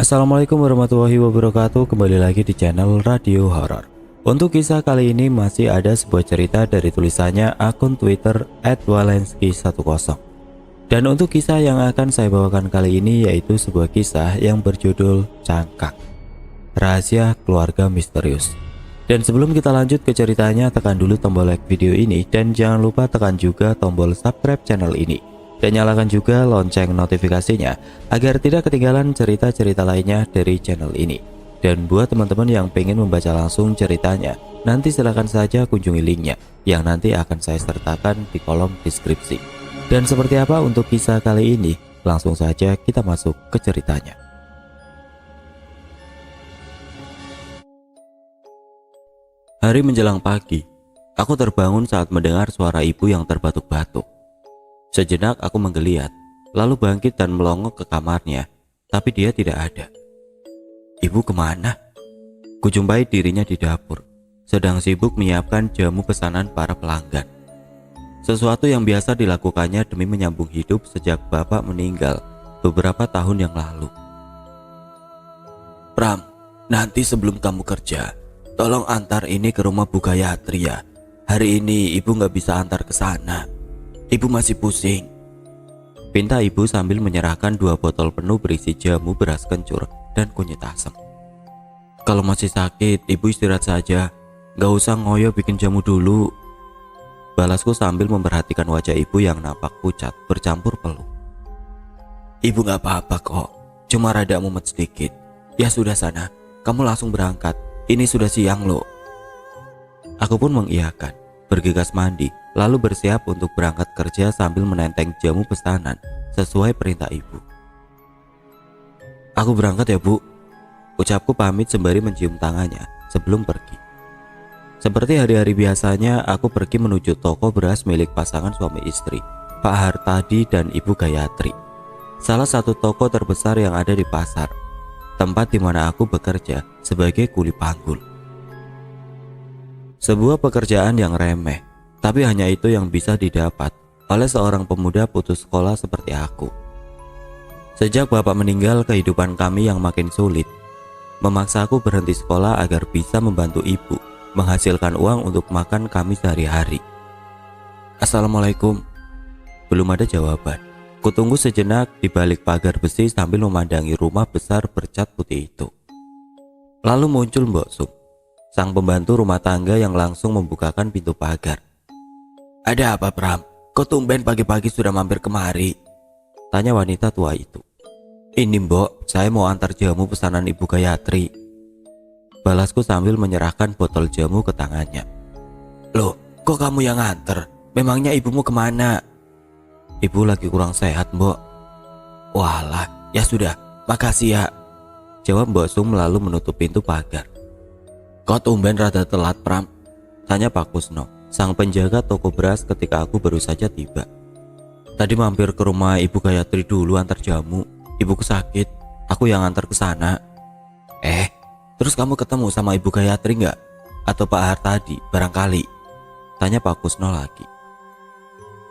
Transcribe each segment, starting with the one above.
Assalamualaikum warahmatullahi wabarakatuh. Kembali lagi di channel Radio Horor. Untuk kisah kali ini masih ada sebuah cerita dari tulisannya akun Twitter @walensky10. Dan untuk kisah yang akan saya bawakan kali ini yaitu sebuah kisah yang berjudul Cangkang, Rahasia Keluarga Misterius. Dan sebelum kita lanjut ke ceritanya, tekan dulu tombol like video ini dan jangan lupa tekan juga tombol subscribe channel ini. Dan nyalakan juga lonceng notifikasinya agar tidak ketinggalan cerita-cerita lainnya dari channel ini. Dan buat teman-teman yang pengen membaca langsung ceritanya, nanti silahkan saja kunjungi linknya yang nanti akan saya sertakan di kolom deskripsi. Dan seperti apa untuk kisah kali ini? Langsung saja kita masuk ke ceritanya. Hari menjelang pagi, aku terbangun saat mendengar suara ibu yang terbatuk-batuk. Sejenak aku menggeliat, lalu bangkit dan melongok ke kamarnya, tapi dia tidak ada. Ibu kemana? Kujumpai dirinya di dapur, sedang sibuk menyiapkan jamu pesanan para pelanggan. Sesuatu yang biasa dilakukannya demi menyambung hidup sejak bapak meninggal beberapa tahun yang lalu. Pram, nanti sebelum kamu kerja, tolong antar ini ke rumah Bu Gayatri ya. Hari ini ibu gak bisa antar ke sana. Ibu masih pusing, pinta ibu sambil menyerahkan 2 botol penuh berisi jamu beras kencur dan kunyit asam. Kalau masih sakit, ibu istirahat saja, gak usah ngoyo bikin jamu dulu, balasku sambil memperhatikan wajah ibu yang nampak pucat bercampur peluh. Ibu gak apa-apa kok, cuma rada mumet sedikit. Ya sudah sana, kamu langsung berangkat, ini sudah siang loh. Aku pun mengiyakan, bergegas mandi, lalu bersiap untuk berangkat kerja sambil menenteng jamu pesanan sesuai perintah ibu. Aku berangkat ya bu, ucapku pamit sembari mencium tangannya sebelum pergi. Seperti hari-hari biasanya, aku pergi menuju toko beras milik pasangan suami istri, Pak Hartadi dan Ibu Gayatri. Salah satu toko terbesar yang ada di pasar, tempat di mana aku bekerja sebagai kuli panggul. Sebuah pekerjaan yang remeh, tapi hanya itu yang bisa didapat oleh seorang pemuda putus sekolah seperti aku. Sejak bapak meninggal, kehidupan kami yang makin sulit memaksa aku berhenti sekolah agar bisa membantu ibu menghasilkan uang untuk makan kami sehari-hari. Assalamualaikum. Belum ada jawaban. Kutunggu sejenak di balik pagar besi sambil memandangi rumah besar bercat putih itu. Lalu muncul Mbok Sum, sang pembantu rumah tangga yang langsung membukakan pintu pagar. Ada apa Pram? Kok tumben pagi-pagi sudah mampir kemari? Tanya wanita tua itu. Ini Mbok, saya mau antar jamu pesanan Ibu Gayatri, balasku sambil menyerahkan botol jamu ke tangannya. Loh, kok kamu yang antar? Memangnya ibumu kemana? Ibu lagi kurang sehat Mbok. Walah, ya sudah, makasih ya, jawab Mbok Sum lalu menutup pintu pagar. Kok tumben rada telat Pram? Tanya Pak Kusno, sang penjaga toko beras ketika aku baru saja tiba. Tadi mampir ke rumah Ibu Gayatri dulu antar jamu. Ibuku sakit, aku yang antar ke sana. Terus kamu ketemu sama Ibu Gayatri nggak? Atau Pak Hartadi barangkali? Tanya Pak Kusno lagi.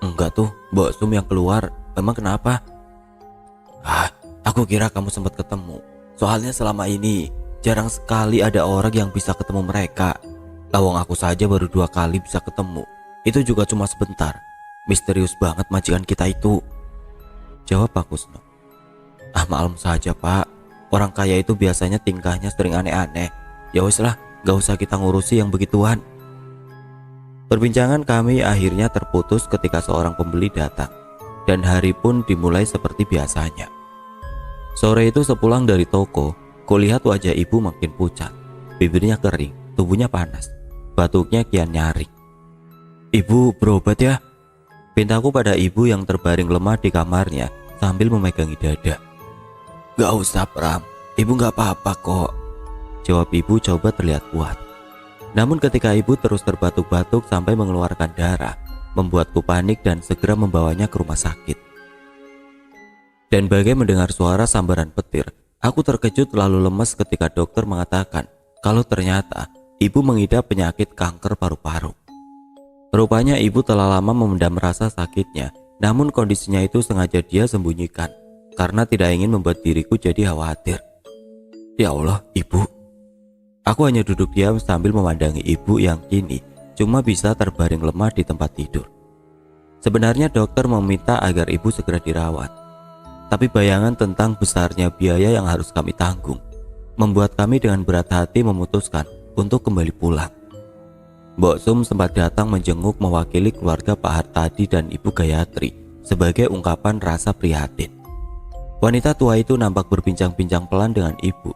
Enggak tuh, Mbok Sum yang keluar. Memang kenapa? Aku kira kamu sempat ketemu. Soalnya selama ini jarang sekali ada orang yang bisa ketemu mereka. Lawang aku saja baru 2 kali bisa ketemu. Itu juga cuma sebentar. Misterius banget majikan kita itu, jawab Pak Kusno. Maklum saja Pak, orang kaya itu biasanya tingkahnya sering aneh-aneh. Ya wis lah, gak usah kita ngurusi yang begituan. Perbincangan kami akhirnya terputus ketika seorang pembeli datang, dan hari pun dimulai seperti biasanya. Sore itu sepulang dari toko, kulihat wajah ibu makin pucat, bibirnya kering, tubuhnya panas, batuknya kian nyaring. Ibu berobat ya? Pintaku pada ibu yang terbaring lemah di kamarnya sambil memegangi dada. Gak usah Pram, ibu gak apa-apa kok, jawab ibu coba terlihat kuat. Namun ketika ibu terus terbatuk-batuk sampai mengeluarkan darah, membuatku panik dan segera membawanya ke rumah sakit. Dan bagai mendengar suara sambaran petir, aku terkejut lalu lemas ketika dokter mengatakan kalau ternyata ibu mengidap penyakit kanker paru-paru. Rupanya ibu telah lama memendam rasa sakitnya, namun kondisinya itu sengaja dia sembunyikan karena tidak ingin membuat diriku jadi khawatir. Ya Allah, ibu. Aku hanya duduk diam sambil memandangi ibu yang kini cuma bisa terbaring lemah di tempat tidur. Sebenarnya dokter meminta agar ibu segera dirawat. Tapi bayangan tentang besarnya biaya yang harus kami tanggung membuat kami dengan berat hati memutuskan untuk kembali pulang. Mbok Sum sempat datang menjenguk mewakili keluarga Pak Hartadi dan Ibu Gayatri sebagai ungkapan rasa prihatin. Wanita tua itu nampak berbincang-bincang pelan dengan ibu.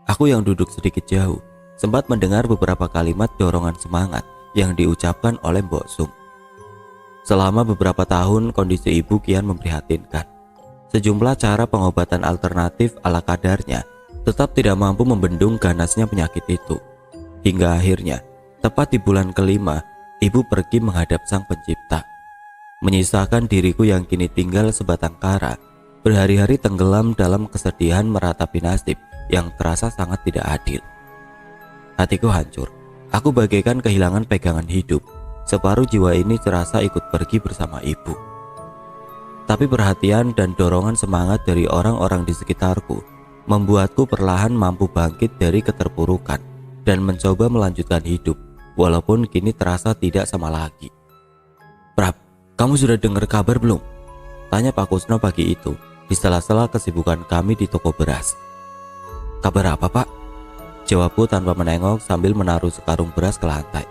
Aku yang duduk sedikit jauh sempat mendengar beberapa kalimat dorongan semangat yang diucapkan oleh Mbok Sum. Selama beberapa tahun kondisi ibu kian memprihatinkan. Sejumlah cara pengobatan alternatif ala kadarnya tetap tidak mampu membendung ganasnya penyakit itu. Hingga akhirnya, tepat di bulan kelima, ibu pergi menghadap Sang Pencipta. Menyisakan diriku yang kini tinggal sebatang kara, berhari-hari tenggelam dalam kesedihan meratapi nasib yang terasa sangat tidak adil. Hatiku hancur, aku bagaikan kehilangan pegangan hidup. Separuh jiwa ini terasa ikut pergi bersama ibu. Tapi perhatian dan dorongan semangat dari orang-orang di sekitarku membuatku perlahan mampu bangkit dari keterpurukan dan mencoba melanjutkan hidup, walaupun kini terasa tidak sama lagi. Prab, kamu sudah dengar kabar belum? Tanya Pak Kusno pagi itu di sela-sela kesibukan kami di toko beras. Kabar apa, Pak? Jawabku tanpa menengok sambil menaruh sekarung beras ke lantai.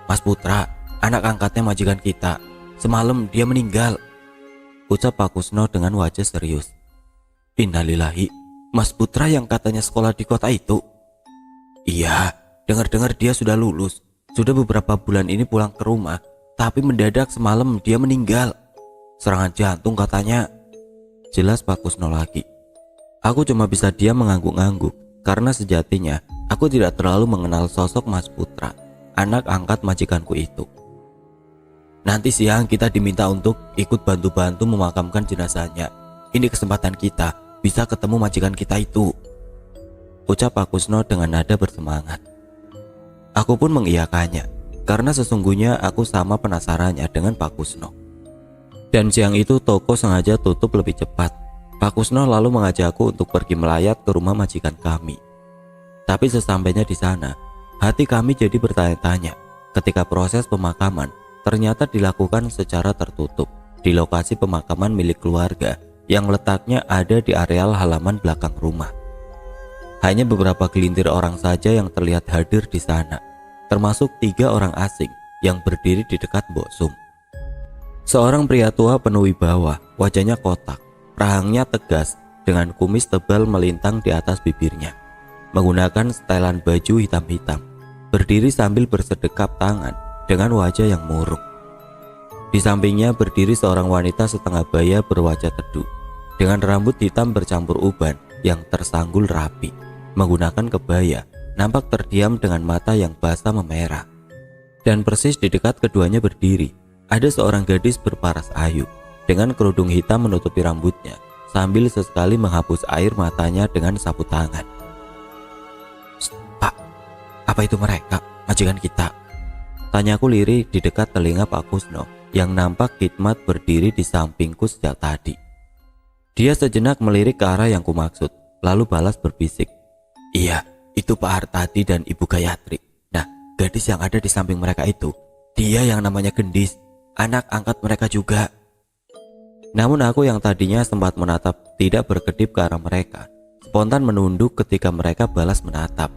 Mas Putra, anak angkatnya majikan kita, semalam dia meninggal, ucap Pak Kusno dengan wajah serius. Innalillahi, Mas Putra yang katanya sekolah di kota itu? Iya, dengar-dengar dia sudah lulus. Sudah beberapa bulan ini pulang ke rumah, tapi mendadak semalam dia meninggal. Serangan jantung katanya. Jelas Pak Kusno lagi. Aku cuma bisa diam mengangguk-angguk karena sejatinya aku tidak terlalu mengenal sosok Mas Putra, anak angkat majikanku itu. Nanti siang kita diminta untuk ikut bantu-bantu memakamkan jenazahnya. Ini kesempatan kita bisa ketemu majikan kita itu, ucap Pak Kusno dengan nada bersemangat. Aku pun mengiyakannya karena sesungguhnya aku sama penasarannya dengan Pak Kusno. Dan siang itu toko sengaja tutup lebih cepat. Pak Kusno lalu mengajakku untuk pergi melayat ke rumah majikan kami. Tapi sesampainya di sana, hati kami jadi bertanya-tanya ketika proses pemakaman ternyata dilakukan secara tertutup di lokasi pemakaman milik keluarga yang letaknya ada di areal halaman belakang rumah. Hanya beberapa gelintir orang saja yang terlihat hadir di sana, termasuk 3 orang asing yang berdiri di dekat Mbok Sum. Seorang pria tua penuh wibawa, wajahnya kotak, rahangnya tegas dengan kumis tebal melintang di atas bibirnya, menggunakan setelan baju hitam-hitam, berdiri sambil bersedekap tangan dengan wajah yang murung. Di sampingnya berdiri seorang wanita setengah baya berwajah teduh, dengan rambut hitam bercampur uban yang tersanggul rapi, menggunakan kebaya, nampak terdiam dengan mata yang basah memerah. Dan persis di dekat keduanya berdiri, ada seorang gadis berparas ayu, dengan kerudung hitam menutupi rambutnya, sambil sesekali menghapus air matanya dengan sapu tangan. Pak, apa itu mereka, majikan kita? Tanyaku lirih di dekat telinga Pak Kusno yang nampak khidmat berdiri di sampingku sejak tadi. Dia sejenak melirik ke arah yang kumaksud, lalu balas berbisik. Iya, itu Pak Hartadi dan Ibu Gayatri. Nah, gadis yang ada di samping mereka itu, dia yang namanya Gendis, anak angkat mereka juga. Namun aku yang tadinya sempat menatap tidak berkedip ke arah mereka, spontan menunduk ketika mereka balas menatap,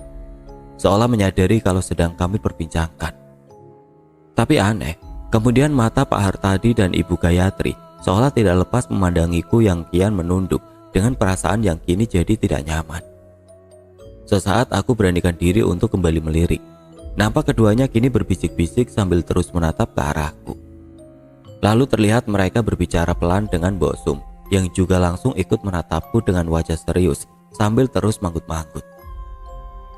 seolah menyadari kalau sedang kami perbincangkan. Tapi aneh, kemudian mata Pak Hartadi dan Ibu Gayatri seolah tidak lepas memandangiku yang kian menunduk dengan perasaan yang kini jadi tidak nyaman. Sesaat aku beranikan diri untuk kembali melirik. Nampak keduanya kini berbisik-bisik sambil terus menatap ke arahku. Lalu terlihat mereka berbicara pelan dengan Mbok Sum yang juga langsung ikut menatapku dengan wajah serius sambil terus manggut-manggut.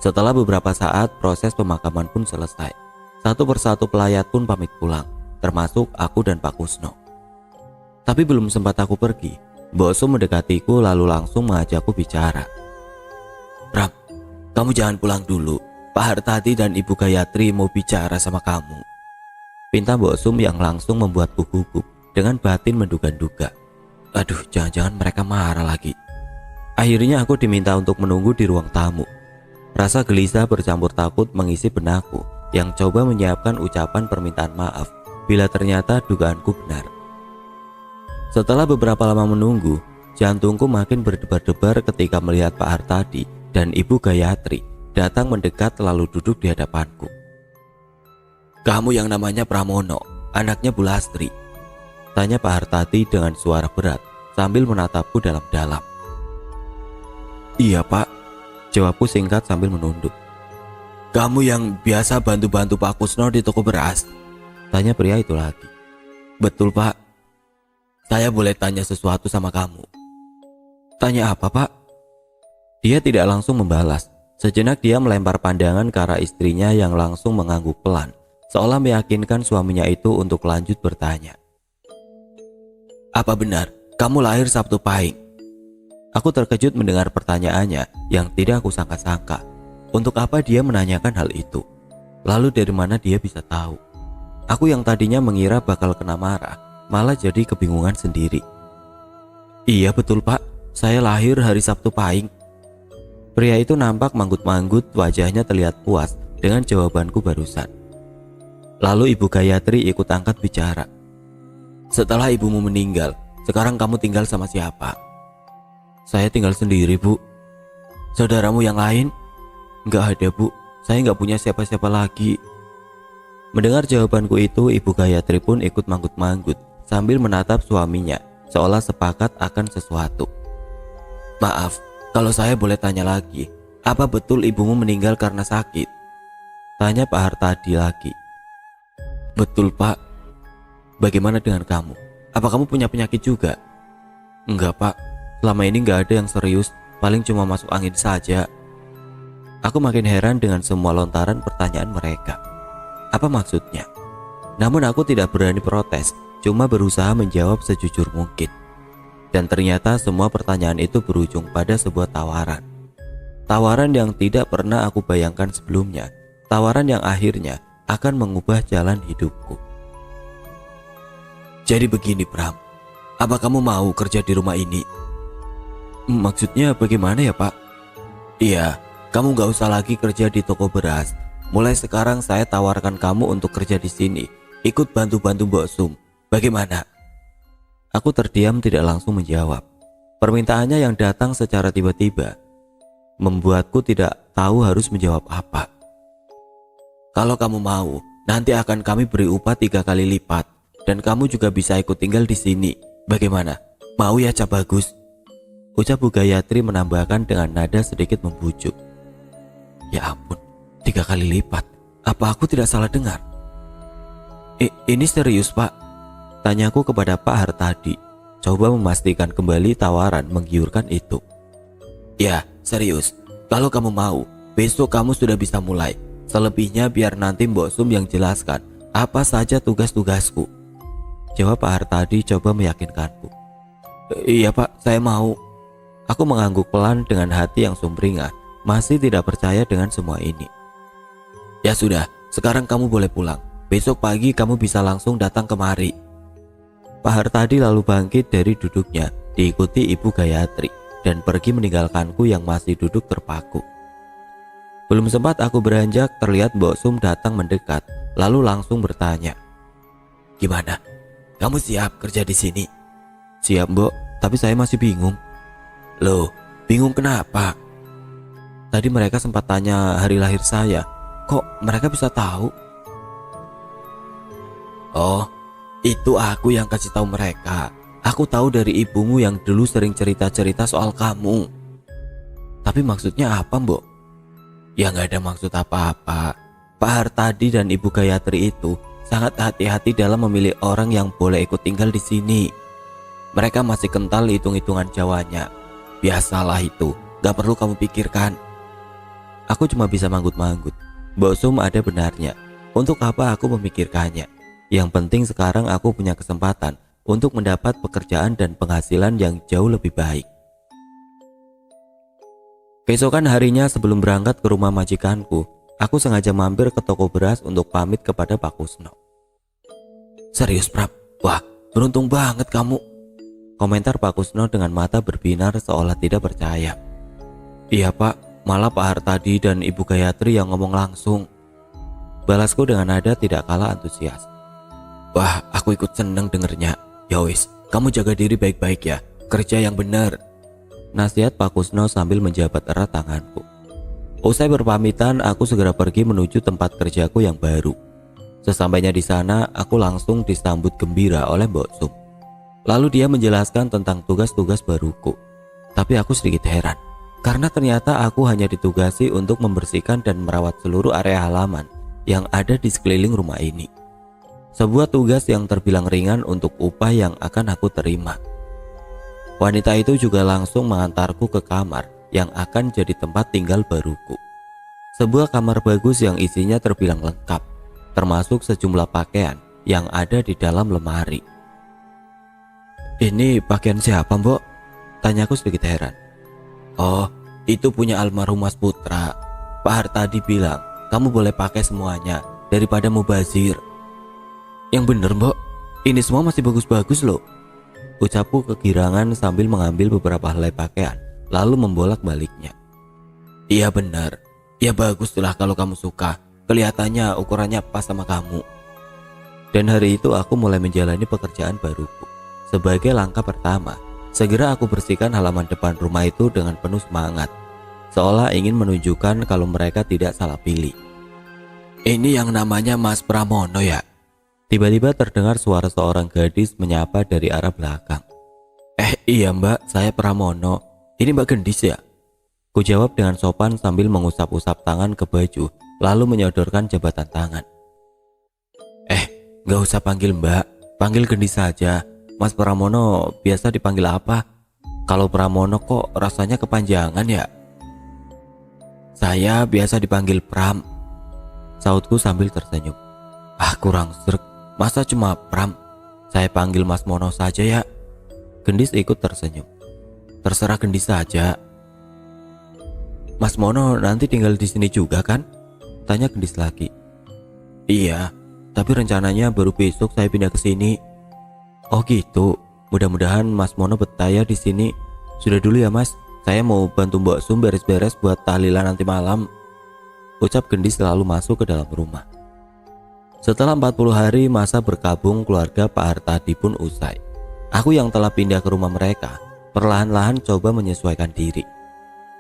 Setelah beberapa saat proses pemakaman pun selesai. Satu persatu pelayat pun pamit pulang, termasuk aku dan Pak Kusno. Tapi belum sempat aku pergi, Mbok Sum mendekatiku lalu langsung mengajakku bicara. Pram, kamu jangan pulang dulu. Pak Hartadi dan Ibu Gayatri mau bicara sama kamu, pinta Mbok Sum yang langsung membuatku gugup dengan batin menduga-duga. Aduh, jangan-jangan mereka marah lagi. Akhirnya aku diminta untuk menunggu di ruang tamu. Rasa gelisah bercampur takut mengisi benakku yang coba menyiapkan ucapan permintaan maaf bila ternyata dugaanku benar. Setelah beberapa lama menunggu, jantungku makin berdebar-debar ketika melihat Pak Hartadi dan Ibu Gayatri datang mendekat lalu duduk di hadapanku. "Kamu yang namanya Pramono, anaknya Bu Lastri?" tanya Pak Hartadi dengan suara berat sambil menatapku dalam-dalam. "Iya Pak," jawabku singkat sambil menunduk. "Kamu yang biasa bantu-bantu Pak Kusno di toko beras?" tanya pria itu lagi. "Betul Pak. Saya boleh tanya sesuatu sama kamu?" "Tanya apa Pak?" Dia tidak langsung membalas. Sejenak dia melempar pandangan ke arah istrinya yang langsung mengangguk pelan, seolah meyakinkan suaminya itu untuk lanjut bertanya. "Apa benar kamu lahir Sabtu Pahing?" Aku terkejut mendengar pertanyaannya yang tidak aku sangka-sangka. Untuk apa dia menanyakan hal itu? Lalu dari mana dia bisa tahu? Aku yang tadinya mengira bakal kena marah, malah jadi kebingungan sendiri. "Iya betul Pak, saya lahir hari Sabtu Pahing." Pria itu nampak manggut-manggut, wajahnya terlihat puas dengan jawabanku barusan. Lalu Ibu Gayatri ikut angkat bicara. "Setelah ibumu meninggal, sekarang kamu tinggal sama siapa?" "Saya tinggal sendiri Bu." "Saudaramu yang lain?" "Enggak ada Bu, saya enggak punya siapa-siapa lagi." Mendengar jawabanku itu, Ibu Gayatri pun ikut manggut-manggut sambil menatap suaminya seolah sepakat akan sesuatu. "Maaf, kalau saya boleh tanya lagi, apa betul ibumu meninggal karena sakit?" tanya Pak Hartadi lagi. "Betul Pak." "Bagaimana dengan kamu? Apa kamu punya penyakit juga?" "Enggak Pak, selama ini enggak ada yang serius, paling cuma masuk angin saja." Aku makin heran dengan semua lontaran pertanyaan mereka. Apa maksudnya? Namun aku tidak berani protes, cuma berusaha menjawab sejujur mungkin. Dan ternyata semua pertanyaan itu berujung pada sebuah tawaran. Tawaran yang tidak pernah aku bayangkan sebelumnya. Tawaran yang akhirnya akan mengubah jalan hidupku. "Jadi begini Pram, apa kamu mau kerja di rumah ini?" "Maksudnya bagaimana ya Pak?" "Iya, kamu gak usah lagi kerja di toko beras. Mulai sekarang saya tawarkan kamu untuk kerja di sini. Ikut bantu-bantu Mbok Sum. Bagaimana?" Aku terdiam tidak langsung menjawab. Permintaannya yang datang secara tiba-tiba membuatku tidak tahu harus menjawab apa. "Kalau kamu mau, nanti akan kami beri upah 3 kali lipat. Dan kamu juga bisa ikut tinggal di sini. Bagaimana? Mau ya Cap Bagus?" ucap Bu Gayatri menambahkan dengan nada sedikit membujuk. Ya ampun, 3 kali lipat. Apa aku tidak salah dengar? Ini serius Pak?" tanyaku kepada Pak Hartadi, coba memastikan kembali tawaran menggiurkan itu. "Ya, serius. Kalau kamu mau, besok kamu sudah bisa mulai. Selebihnya biar nanti Mbok Sum yang jelaskan apa saja tugas-tugasku," jawab Pak Hartadi coba meyakinkanku. "Iya Pak, saya mau." Aku mengangguk pelan dengan hati yang sumringah, masih tidak percaya dengan semua ini. "Ya sudah, sekarang kamu boleh pulang. Besok pagi kamu bisa langsung datang kemari." Pak Hartadi lalu bangkit dari duduknya, diikuti Ibu Gayatri, dan pergi meninggalkanku yang masih duduk terpaku. Belum sempat aku beranjak, terlihat Mbok Sum datang mendekat, lalu langsung bertanya, "Gimana? Kamu siap kerja di sini?" "Siap Mbok, tapi saya masih bingung." "Loh, bingung kenapa?" "Tadi mereka sempat tanya hari lahir saya. Kok mereka bisa tahu?" "Oh, itu aku yang kasih tahu mereka. Aku tahu dari ibumu yang dulu sering cerita-cerita soal kamu." "Tapi maksudnya apa Mbok?" "Ya nggak ada maksud apa-apa. Pak Hartadi dan Ibu Gayatri itu sangat hati-hati dalam memilih orang yang boleh ikut tinggal di sini. Mereka masih kental hitung-hitungan Jawanya. Biasalah itu, gak perlu kamu pikirkan." Aku cuma bisa manggut-manggut. Mbok Sum ada benarnya. Untuk apa aku memikirkannya? Yang penting sekarang aku punya kesempatan untuk mendapat pekerjaan dan penghasilan yang jauh lebih baik. Keesokan harinya sebelum berangkat ke rumah majikanku, aku sengaja mampir ke toko beras untuk pamit kepada Pak Kusno. "Serius Prab? Wah, beruntung banget kamu." Komentar Pak Kusno dengan mata berbinar seolah tidak percaya. Iya Pak, malah Pak Hartadi dan Ibu Gayatri yang ngomong langsung. Balasku dengan nada tidak kalah antusias. Wah, aku ikut seneng dengernya. Ya wis, kamu jaga diri baik-baik ya. Kerja yang benar. Nasihat Pak Kusno sambil menjabat erat tanganku. Usai berpamitan, aku segera pergi menuju tempat kerjaku yang baru. Sesampainya di sana, aku langsung disambut gembira oleh Mbok Sum. Lalu dia menjelaskan tentang tugas-tugas baruku. Tapi aku sedikit heran, karena ternyata aku hanya ditugasi untuk membersihkan dan merawat seluruh area halaman yang ada di sekeliling rumah ini. Sebuah tugas yang terbilang ringan untuk upah yang akan aku terima. Wanita itu juga langsung mengantarku ke kamar yang akan jadi tempat tinggal baruku. Sebuah kamar bagus yang isinya terbilang lengkap, termasuk sejumlah pakaian yang ada di dalam lemari. Ini pakaian siapa, Mbok? Tanyaku sedikit heran. Oh, itu punya almarhum Mas Putra. Pak Hartadi bilang, kamu boleh pakai semuanya daripada mubazir. Yang bener, Mbok, ini semua masih bagus-bagus loh. Ucapku kegirangan sambil mengambil beberapa helai pakaian, lalu membolak-baliknya. Iya benar, ya baguslah kalau kamu suka. Kelihatannya ukurannya pas sama kamu. Dan hari itu aku mulai menjalani pekerjaan baruku. Sebagai langkah pertama, segera aku bersihkan halaman depan rumah itu dengan penuh semangat, seolah ingin menunjukkan kalau mereka tidak salah pilih. Ini yang namanya Mas Pramono ya? Tiba-tiba terdengar suara seorang gadis menyapa dari arah belakang. Iya Mbak, saya Pramono. Ini Mbak Gendis ya? Ku jawab dengan sopan sambil mengusap-usap tangan ke baju, lalu menyodorkan jabatan tangan. Gak usah panggil Mbak, panggil Gendis saja. Mas Pramono biasa dipanggil apa? Kalau Pramono kok rasanya kepanjangan ya? Saya biasa dipanggil Pram, sautku sambil tersenyum. Kurang sreg, masa cuma Pram? Saya panggil Mas Mono saja ya. Gendis ikut tersenyum. Terserah Gendis saja. Mas Mono nanti tinggal di sini juga kan? Tanya Gendis lagi. Iya, tapi rencananya baru besok saya pindah ke sini. Oh gitu, mudah-mudahan Mas Mono betah ya di sini. Sudah dulu ya Mas, saya mau bantu Mbak Sum beres-beres buat tahlilan nanti malam. Ucap Gendis lalu masuk ke dalam rumah. Setelah 40 hari masa berkabung keluarga Pak Hartadi pun usai. Aku yang telah pindah ke rumah mereka, perlahan-lahan coba menyesuaikan diri.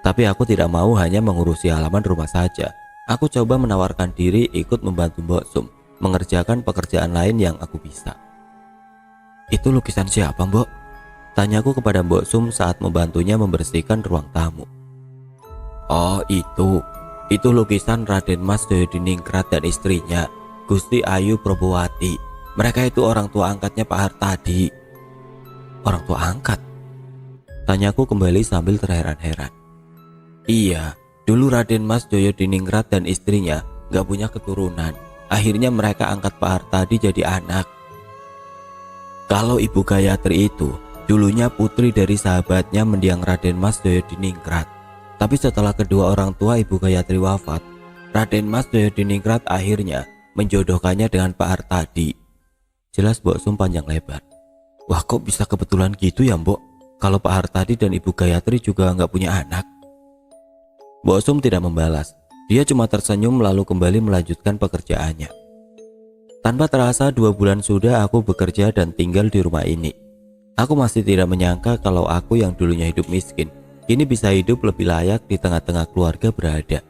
Tapi aku tidak mau hanya mengurusi halaman rumah saja. Aku coba menawarkan diri ikut membantu Mbak Sum mengerjakan pekerjaan lain yang aku bisa. Itu lukisan siapa, Mbok? Tanyaku kepada Mbok Sum saat membantunya membersihkan ruang tamu. Oh itu lukisan Raden Mas Joyodiningrat dan istrinya, Gusti Ayu Probowati. Mereka itu orang tua angkatnya Pak Hartadi. Orang tua angkat? Tanyaku kembali sambil terheran-heran. Iya, dulu Raden Mas Joyodiningrat dan istrinya gak punya keturunan. Akhirnya mereka angkat Pak Hartadi jadi anak. Kalau Ibu Gayatri itu dulunya putri dari sahabatnya mendiang Raden Mas Joyodiningrat. Tapi setelah kedua orang tua Ibu Gayatri wafat, Raden Mas Joyodiningrat akhirnya menjodohkannya dengan Pak Hartadi. Jelas Mbok Sum panjang lebar. Wah, kok bisa kebetulan gitu ya Mbok? Kalau Pak Hartadi dan Ibu Gayatri juga nggak punya anak. Mbok Sum tidak membalas. Dia cuma tersenyum lalu kembali melanjutkan pekerjaannya. Tanpa terasa 2 bulan sudah aku bekerja dan tinggal di rumah ini. Aku masih tidak menyangka kalau aku yang dulunya hidup miskin, kini bisa hidup lebih layak di tengah-tengah keluarga berada.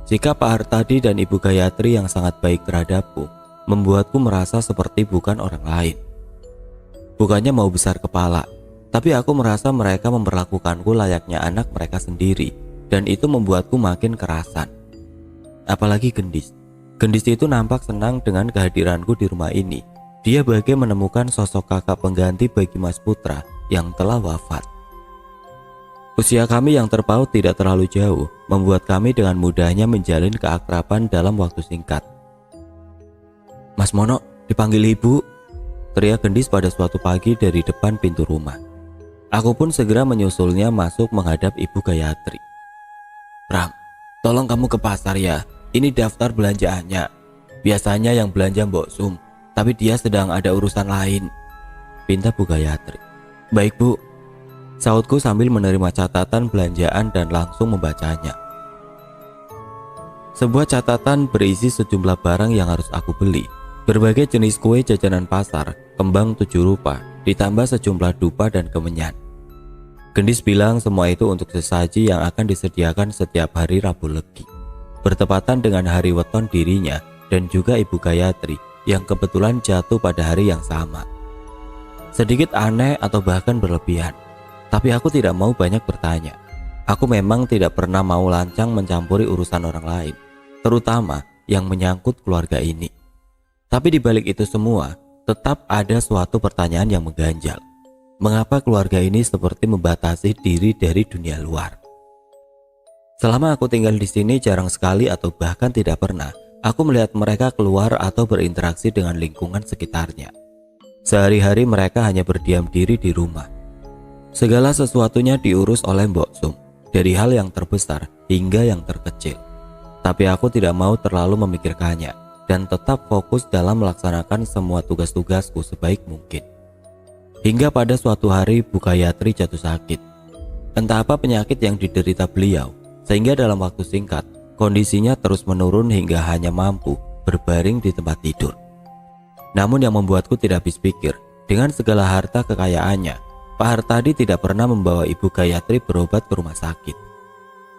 Sikap Pak Hartadi dan Ibu Gayatri yang sangat baik terhadapku membuatku merasa seperti bukan orang lain. Bukannya mau besar kepala, tapi aku merasa mereka memperlakukanku layaknya anak mereka sendiri, dan itu membuatku makin kerasan. Apalagi Gendis. Gendis itu nampak senang dengan kehadiranku di rumah ini. Dia bagai menemukan sosok kakak pengganti bagi Mas Putra yang telah wafat. Usia kami yang terpaut tidak terlalu jauh, membuat kami dengan mudahnya menjalin keakraban dalam waktu singkat. Mas Mono, dipanggil ibu, teriak Gendis pada suatu pagi dari depan pintu rumah. Aku pun segera menyusulnya masuk menghadap Ibu Gayatri. Pram, tolong kamu ke pasar ya. Ini daftar belanjaannya. Biasanya yang belanja Mbok Sum, tapi dia sedang ada urusan lain, pinta Bu Gayatri. Baik bu, sautku sambil menerima catatan belanjaan dan langsung membacanya. Sebuah catatan berisi sejumlah barang yang harus aku beli, berbagai jenis kue jajanan pasar, kembang 7 rupa, ditambah sejumlah dupa dan kemenyan. Gendis bilang semua itu untuk sesaji yang akan disediakan setiap hari Rabu Legi, bertepatan dengan hari weton dirinya dan juga Ibu Gayatri yang kebetulan jatuh pada hari yang sama. Sedikit aneh atau bahkan berlebihan, tapi aku tidak mau banyak bertanya. Aku memang tidak pernah mau lancang mencampuri urusan orang lain, terutama yang menyangkut keluarga ini. Tapi di balik itu semua, tetap ada suatu pertanyaan yang mengganjal. Mengapa keluarga ini seperti membatasi diri dari dunia luar? Selama aku tinggal di sini jarang sekali atau bahkan tidak pernah aku melihat mereka keluar atau berinteraksi dengan lingkungan sekitarnya. Sehari-hari mereka hanya berdiam diri di rumah. Segala sesuatunya diurus oleh Mbok Sum, dari hal yang terbesar hingga yang terkecil. Tapi aku tidak mau terlalu memikirkannya dan tetap fokus dalam melaksanakan semua tugas-tugasku sebaik mungkin. Hingga pada suatu hari Bu Gayatri jatuh sakit. Entah apa penyakit yang diderita beliau, sehingga dalam waktu singkat kondisinya terus menurun hingga hanya mampu berbaring di tempat tidur. Namun yang membuatku tidak habis pikir, dengan segala harta kekayaannya, Pak Hartadi tidak pernah membawa Ibu Gayatri berobat ke rumah sakit.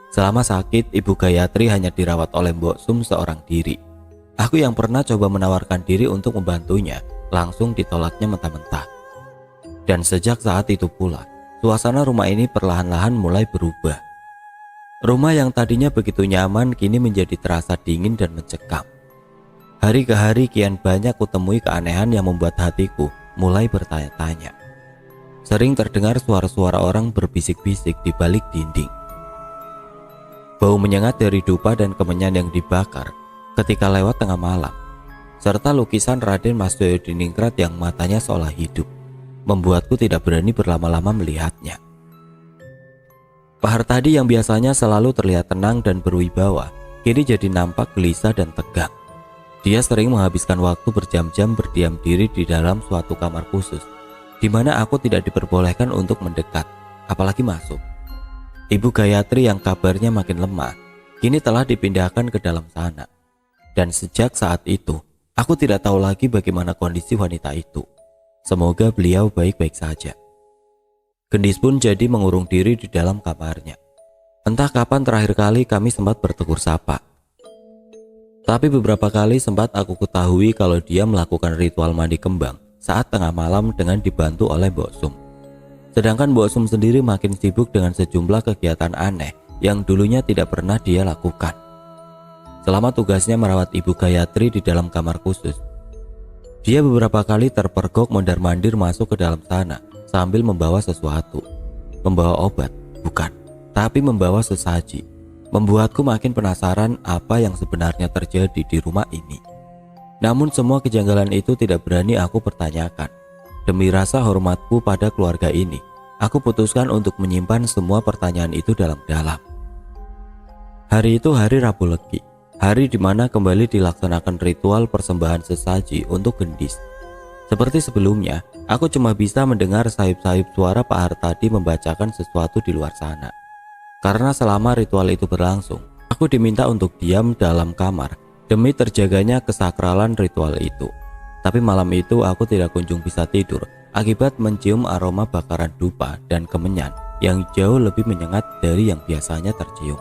Selama sakit, Ibu Gayatri hanya dirawat oleh Mbok Sum seorang diri. Aku yang pernah coba menawarkan diri untuk membantunya, langsung ditolaknya mentah-mentah. Dan sejak saat itu pula, suasana rumah ini perlahan-lahan mulai berubah. Rumah yang tadinya begitu nyaman kini menjadi terasa dingin dan mencekam. Hari ke hari kian banyak kutemui keanehan yang membuat hatiku mulai bertanya-tanya. Sering terdengar suara-suara orang berbisik-bisik di balik dinding. Bau menyengat dari dupa dan kemenyan yang dibakar ketika lewat tengah malam, serta lukisan Raden Mas Joyodiningrat yang matanya seolah hidup, membuatku tidak berani berlama-lama melihatnya. Pak Hartadi yang biasanya selalu terlihat tenang dan berwibawa, kini jadi nampak gelisah dan tegang. Dia sering menghabiskan waktu berjam-jam berdiam diri di dalam suatu kamar khusus, di mana aku tidak diperbolehkan untuk mendekat, apalagi masuk. Ibu Gayatri yang kabarnya makin lemah, kini telah dipindahkan ke dalam sana. Dan sejak saat itu, aku tidak tahu lagi bagaimana kondisi wanita itu. Semoga beliau baik-baik saja. Gendis pun jadi mengurung diri di dalam kamarnya. Entah kapan terakhir kali kami sempat bertegur sapa. Tapi beberapa kali sempat aku ketahui kalau dia melakukan ritual mandi kembang saat tengah malam dengan dibantu oleh Mbok Sum. Sedangkan Mbok Sum sendiri makin sibuk dengan sejumlah kegiatan aneh yang dulunya tidak pernah dia lakukan. Selama tugasnya merawat Ibu Gayatri di dalam kamar khusus, dia beberapa kali terpergok mondar-mandir masuk ke dalam sana sambil membawa sesuatu. Membawa obat, bukan, tapi membawa sesaji. Membuatku makin penasaran apa yang sebenarnya terjadi di rumah ini. Namun semua kejanggalan itu tidak berani aku pertanyakan. Demi rasa hormatku pada keluarga ini, aku putuskan untuk menyimpan semua pertanyaan itu dalam-dalam. Hari itu hari Rabu Legi, hari di mana kembali dilaksanakan ritual persembahan sesaji untuk Gendis. Seperti sebelumnya, aku cuma bisa mendengar sayup-sayup suara Pak Hartadi membacakan sesuatu di luar sana. Karena selama ritual itu berlangsung, aku diminta untuk diam dalam kamar demi terjaganya kesakralan ritual itu. Tapi malam itu aku tidak kunjung bisa tidur akibat mencium aroma bakaran dupa dan kemenyan yang jauh lebih menyengat dari yang biasanya tercium.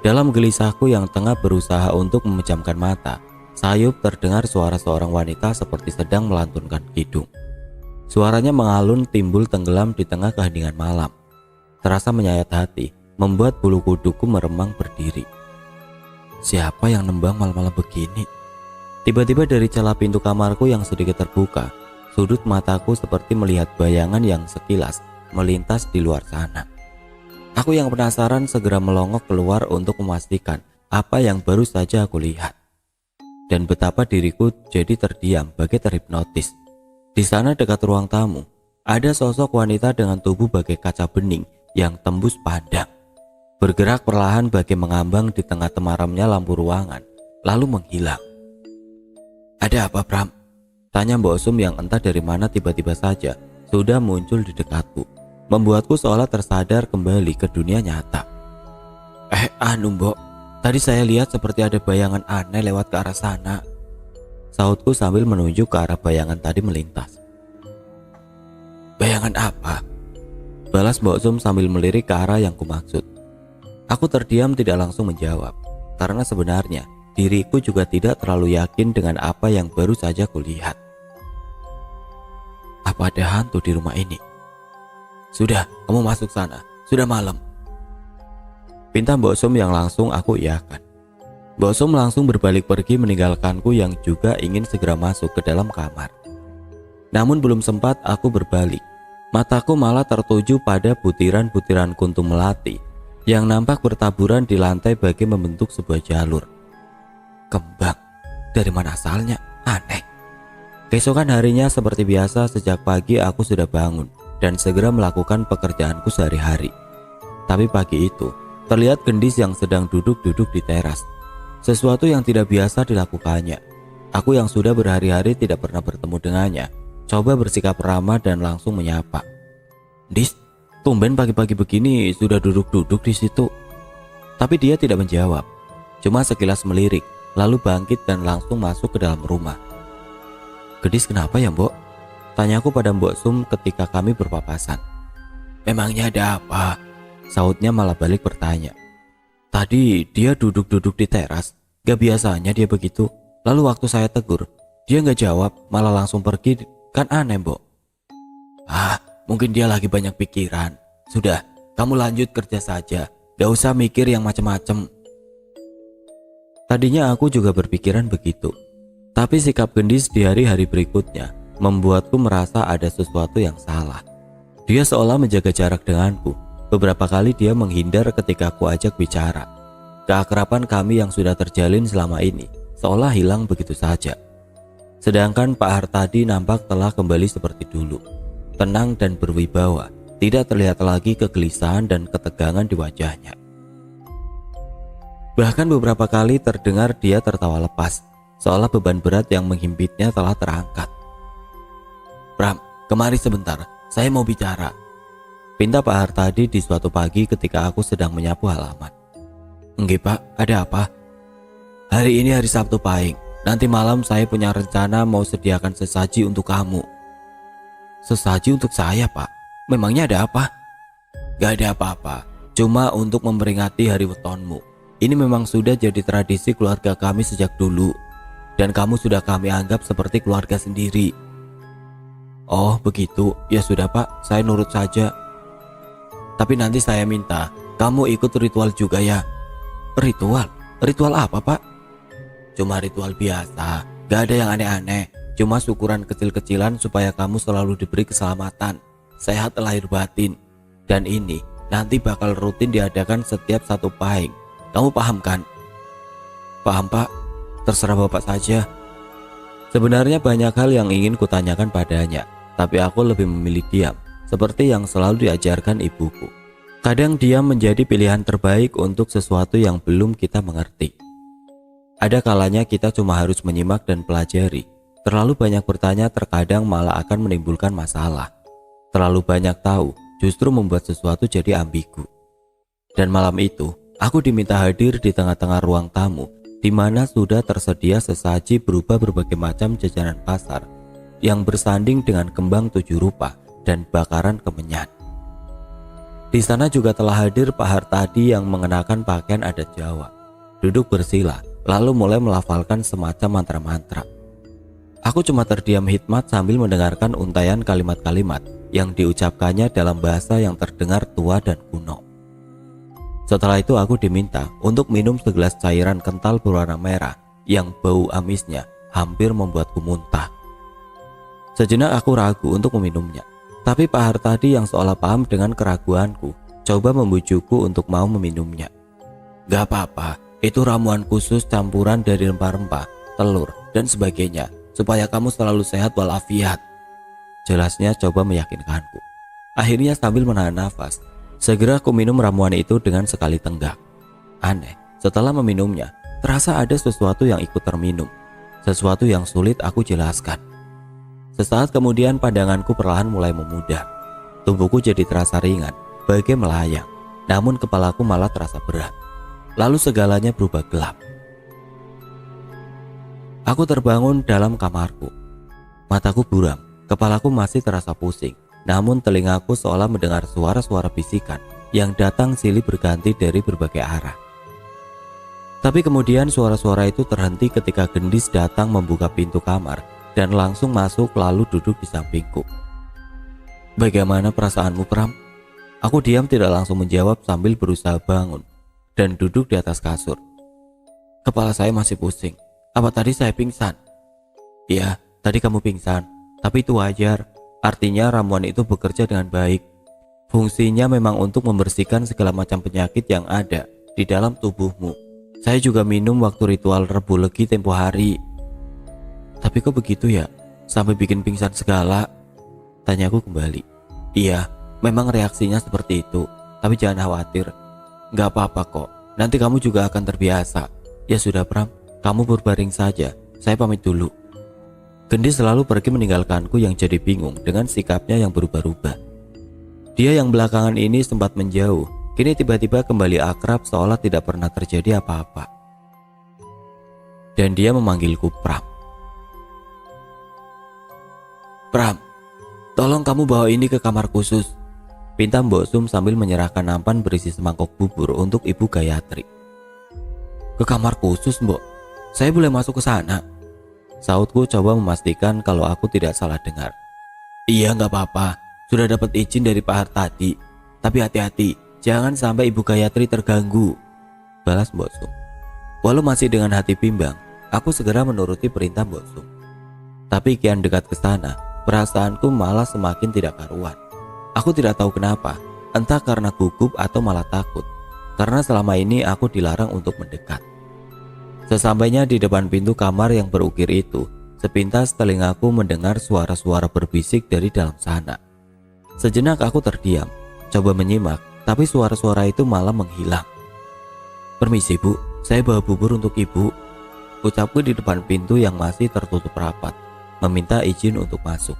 Dalam gelisahku yang tengah berusaha untuk memejamkan mata, sayup terdengar suara seorang wanita seperti sedang melantunkan kidung. Suaranya mengalun timbul tenggelam di tengah keheningan malam. Terasa menyayat hati, membuat bulu kuduku meremang berdiri. Siapa yang nembang malam-malam begini? Tiba-tiba dari celah pintu kamarku yang sedikit terbuka, sudut mataku seperti melihat bayangan yang sekilas melintas di luar sana. Aku yang penasaran segera melongok keluar untuk memastikan apa yang baru saja aku lihat. Dan betapa diriku jadi terdiam bagai terhipnotis. Di sana dekat ruang tamu, ada sosok wanita dengan tubuh bagai kaca bening yang tembus padang, bergerak perlahan bagai mengambang di tengah temaramnya lampu ruangan, lalu menghilang. "Ada apa, Pram?" tanya Mbok Sum yang entah dari mana tiba-tiba saja sudah muncul di dekatku, membuatku seolah tersadar kembali ke dunia nyata. Anu Mbok, tadi saya lihat seperti ada bayangan aneh lewat ke arah sana, sahutku sambil menunjuk ke arah bayangan tadi melintas. Bayangan apa? Balas Mbok Sum sambil melirik ke arah yang kumaksud. Aku terdiam tidak langsung menjawab, karena sebenarnya diriku juga tidak terlalu yakin dengan apa yang baru saja kulihat. Apa ada hantu di rumah ini? Sudah, kamu masuk sana, sudah malam, pinta Mbok Sum yang langsung aku iakan. Mbok Sum langsung berbalik pergi meninggalkanku yang juga ingin segera masuk ke dalam kamar. Namun belum sempat aku berbalik, mataku malah tertuju pada butiran-butiran kuntum melati yang nampak bertaburan di lantai bagi membentuk sebuah jalur. Kembang, dari mana asalnya? Aneh. Keesokan harinya seperti biasa, sejak pagi aku sudah bangun dan segera melakukan pekerjaanku sehari-hari. Tapi pagi itu terlihat Gendis yang sedang duduk-duduk di teras. Sesuatu yang tidak biasa dilakukannya. Aku yang sudah berhari-hari tidak pernah bertemu dengannya coba bersikap ramah dan langsung menyapa. Dis, tumben pagi-pagi begini sudah duduk-duduk di situ. Tapi dia tidak menjawab, cuma sekilas melirik, lalu bangkit dan langsung masuk ke dalam rumah. Gendis kenapa ya Mbok? Tanyaku pada Mbok Sum ketika kami berpapasan. Memangnya ada apa? Sahutnya malah balik bertanya. Tadi dia duduk-duduk di teras, gak biasanya dia begitu. Lalu waktu saya tegur, dia gak jawab, malah langsung pergi. Kan aneh Mbok. Mungkin dia lagi banyak pikiran. Sudah, kamu lanjut kerja saja, gak usah mikir yang macam-macam. Tadinya aku juga berpikiran begitu. Tapi sikap Gendis di hari-hari berikutnya membuatku merasa ada sesuatu yang salah. Dia seolah menjaga jarak denganku. Beberapa kali dia menghindar ketika aku ajak bicara. Keakraban kami yang sudah terjalin selama ini seolah hilang begitu saja. Sedangkan Pak Hartadi nampak telah kembali seperti dulu, tenang dan berwibawa, tidak terlihat lagi kegelisahan dan ketegangan di wajahnya. Bahkan beberapa kali terdengar dia tertawa lepas, seolah beban berat yang menghimpitnya telah terangkat. Pram, kemari sebentar, saya mau bicara, pinta Pak Hartadi di suatu pagi ketika aku sedang menyapu halaman. Enggak Pak, ada apa? Hari ini hari Sabtu Pahing, nanti malam saya punya rencana mau sediakan sesaji untuk kamu. Sesaji untuk saya Pak? Memangnya ada apa? Gak ada apa-apa, cuma untuk memperingati hari wetonmu. Ini memang sudah jadi tradisi keluarga kami sejak dulu, dan kamu sudah kami anggap seperti keluarga sendiri. Oh begitu, ya sudah Pak, saya nurut saja. Tapi nanti saya minta kamu ikut ritual juga ya. Ritual? Ritual apa Pak? Cuma ritual biasa, gak ada yang aneh-aneh. Cuma syukuran kecil-kecilan supaya kamu selalu diberi keselamatan, sehat lahir batin. Dan ini nanti bakal rutin diadakan setiap satu Pahing. Kamu paham kan? Paham Pak, terserah Bapak saja. Sebenarnya banyak hal yang ingin kutanyakan padanya, tapi aku lebih memilih diam, seperti yang selalu diajarkan ibuku. Kadang diam menjadi pilihan terbaik untuk sesuatu yang belum kita mengerti. Ada kalanya kita cuma harus menyimak dan pelajari. Terlalu banyak bertanya terkadang malah akan menimbulkan masalah. Terlalu banyak tahu justru membuat sesuatu jadi ambigu. Dan malam itu, aku diminta hadir di tengah-tengah ruang tamu, di mana sudah tersedia sesaji berupa berbagai macam jajanan pasar yang bersanding dengan kembang 7 rupa dan bakaran kemenyan. Di sana juga telah hadir Pak Hartadi yang mengenakan pakaian adat Jawa, duduk bersila, lalu mulai melafalkan semacam mantra-mantra. Aku cuma terdiam hikmat sambil mendengarkan untayan kalimat-kalimat yang diucapkannya dalam bahasa yang terdengar tua dan kuno. Setelah itu aku diminta untuk minum segelas cairan kental berwarna merah yang bau amisnya hampir membuatku muntah. Sejenak aku ragu untuk meminumnya, tapi Pak Hartadi yang seolah paham dengan keraguanku coba membujukku untuk mau meminumnya. Gak apa-apa, itu ramuan khusus campuran dari rempah-rempah, telur, dan sebagainya supaya kamu selalu sehat walafiat, jelasnya coba meyakinkanku. Akhirnya sambil menahan nafas, segera aku minum ramuan itu dengan sekali tenggak. Aneh, setelah meminumnya, terasa ada sesuatu yang ikut terminum, sesuatu yang sulit aku jelaskan. Sesaat kemudian pandanganku perlahan mulai memudar. Tubuhku jadi terasa ringan, bagai melayang. Namun kepalaku malah terasa berat. Lalu segalanya berubah gelap. Aku terbangun dalam kamarku. Mataku buram, kepalaku masih terasa pusing. Namun telingaku seolah mendengar suara-suara bisikan yang datang silih berganti dari berbagai arah. Tapi kemudian suara-suara itu terhenti ketika gendis datang membuka pintu kamar dan langsung masuk lalu duduk di sampingku. "Bagaimana perasaanmu, Pram?" Aku diam tidak langsung menjawab sambil berusaha bangun dan duduk di atas kasur. "Kepala saya masih pusing. Apa tadi saya pingsan?" "Iya, tadi kamu pingsan, tapi itu wajar. Artinya ramuan itu bekerja dengan baik. Fungsinya memang untuk membersihkan segala macam penyakit yang ada di dalam tubuhmu. Saya juga minum waktu ritual Rebu Legi tempo hari." "Tapi kok begitu ya? Sampai bikin pingsan segala?" Tanyaku kembali. "Iya, memang reaksinya seperti itu. Tapi jangan khawatir. Gak apa-apa kok. Nanti kamu juga akan terbiasa. Ya sudah Pram, kamu berbaring saja. Saya pamit dulu." Gendis selalu pergi meninggalkanku yang jadi bingung dengan sikapnya yang berubah-ubah. Dia yang belakangan ini sempat menjauh, kini tiba-tiba kembali akrab seolah tidak pernah terjadi apa-apa. Dan dia memanggilku Pram. "Pram, tolong kamu bawa ini ke kamar khusus," pinta Mbok Sum sambil menyerahkan nampan berisi semangkok bubur untuk Ibu Gayatri. "Ke kamar khusus, Mbok? Saya boleh masuk ke sana?" Sautku coba memastikan kalau aku tidak salah dengar. "Iya, gak apa-apa. Sudah dapat izin dari Pak Har tadi. Tapi hati-hati, jangan sampai Ibu Gayatri terganggu," balas Mbok Sum. Walau masih dengan hati bimbang, aku segera menuruti perintah Mbok Sum. Tapi kian dekat ke sana, perasaanku malah semakin tidak karuan. Aku tidak tahu kenapa, entah karena gugup atau malah takut, karena selama ini aku dilarang untuk mendekat. Sesampainya di depan pintu kamar yang berukir itu, sepintas telingaku mendengar suara-suara berbisik dari dalam sana. Sejenak aku terdiam, coba menyimak, tapi suara-suara itu malah menghilang. "Permisi Bu, saya bawa bubur untuk Ibu," ucapku di depan pintu yang masih tertutup rapat, meminta izin untuk masuk.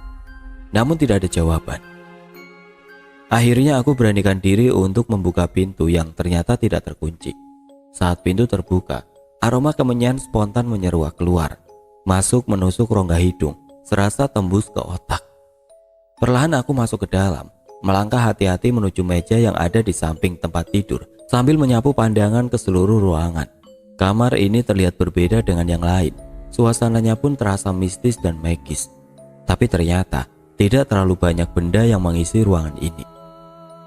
Namun tidak ada jawaban. Akhirnya aku beranikan diri untuk membuka pintu yang ternyata tidak terkunci. Saat pintu terbuka, aroma kemenyan spontan menyeruak keluar, masuk menusuk rongga hidung, serasa tembus ke otak. Perlahan aku masuk ke dalam, melangkah hati-hati menuju meja yang ada di samping tempat tidur, sambil menyapu pandangan ke seluruh ruangan. Kamar ini terlihat berbeda dengan yang lain, suasananya pun terasa mistis dan magis. Tapi ternyata tidak terlalu banyak benda yang mengisi ruangan ini.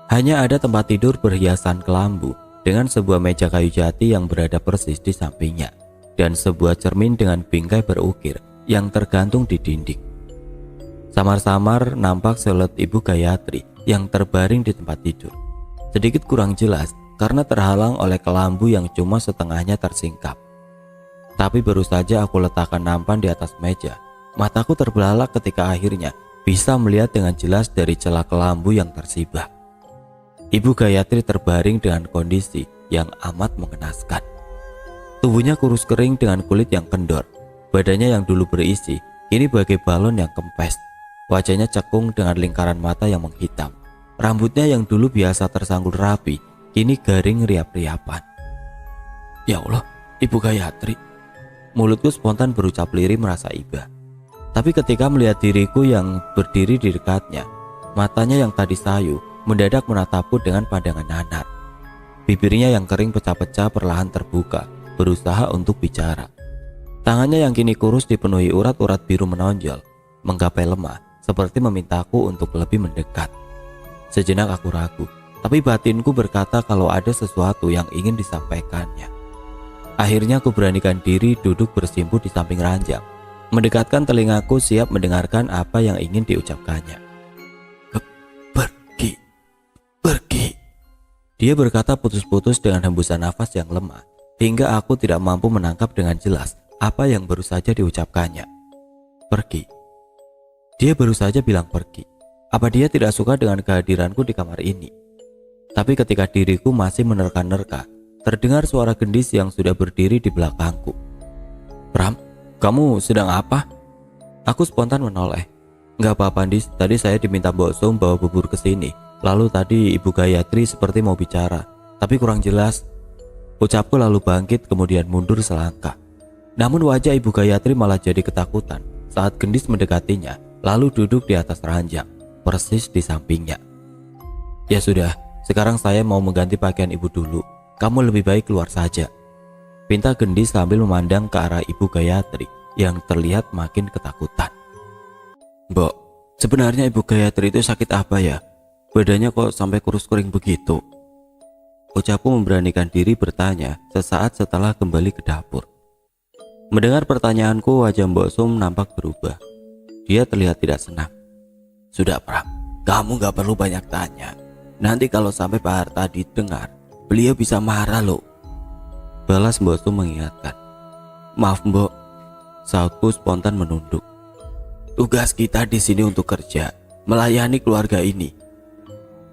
Hanya ada tempat tidur berhiasan kelambu dengan sebuah meja kayu jati yang berada persis di sampingnya, dan sebuah cermin dengan bingkai berukir yang tergantung di dinding. Samar-samar nampak siluet Ibu Gayatri yang terbaring di tempat tidur. Sedikit kurang jelas karena terhalang oleh kelambu yang cuma setengahnya tersingkap. Tapi baru saja aku letakkan nampan di atas meja, mataku terbelalak ketika akhirnya bisa melihat dengan jelas dari celah kelambu yang tersibak. Ibu Gayatri terbaring dengan kondisi yang amat mengenaskan. Tubuhnya kurus kering dengan kulit yang kendor. Badannya yang dulu berisi kini bagai balon yang kempes. Wajahnya cekung dengan lingkaran mata yang menghitam. Rambutnya yang dulu biasa tersanggul rapi kini garing riap-riapan. "Ya Allah, Ibu Gayatri." Mulutku spontan berucap lirih merasa iba. Tapi ketika melihat diriku yang berdiri di dekatnya, matanya yang tadi sayu mendadak menatapku dengan pandangan nanar. Bibirnya yang kering pecah-pecah perlahan terbuka, berusaha untuk bicara. Tangannya yang kini kurus dipenuhi urat-urat biru menonjol, menggapai lemah, seperti memintaku untuk lebih mendekat. Sejenak aku ragu, tapi batinku berkata kalau ada sesuatu yang ingin disampaikannya. Akhirnya aku beranikan diri duduk bersimpuh di samping ranjang, mendekatkan telingaku siap mendengarkan apa yang ingin diucapkannya. Pergi. Dia berkata putus-putus dengan hembusan nafas yang lemah, hingga aku tidak mampu menangkap dengan jelas apa yang baru saja diucapkannya. Pergi. Dia baru saja bilang pergi. Apa dia tidak suka dengan kehadiranku di kamar ini? Tapi ketika diriku masih menerka-nerka, terdengar suara gendis yang sudah berdiri di belakangku. "Pram, kamu sedang apa?" Aku spontan menoleh. Nggak apa-apa, Dis. Tadi saya diminta Mbok Sum bawa bubur ke sini. Lalu tadi Ibu Gayatri seperti mau bicara, tapi kurang jelas. Ucapku lalu bangkit kemudian mundur selangkah. Namun wajah Ibu Gayatri malah jadi ketakutan saat Gendis mendekatinya, lalu duduk di atas ranjang, persis di sampingnya. Ya sudah, sekarang saya mau mengganti pakaian Ibu dulu. Kamu lebih baik keluar saja, pinta Gendis sambil memandang ke arah Ibu Gayatri yang terlihat makin ketakutan. Mbok, sebenarnya Ibu Gayatri itu sakit apa ya? Badannya kok sampai kurus kering begitu? Ucapku memberanikan diri bertanya sesaat setelah kembali ke dapur. Mendengar pertanyaanku, wajah Mbok Sum nampak berubah. Dia terlihat tidak senang. Sudah Pram, kamu gak perlu banyak tanya. Nanti kalau sampai Pak Hartadi dengar, beliau bisa marah loh. Balas Mbok Sum mengingatkan. Maaf Mbok, sautku spontan menunduk. Tugas kita di sini untuk kerja, melayani keluarga ini.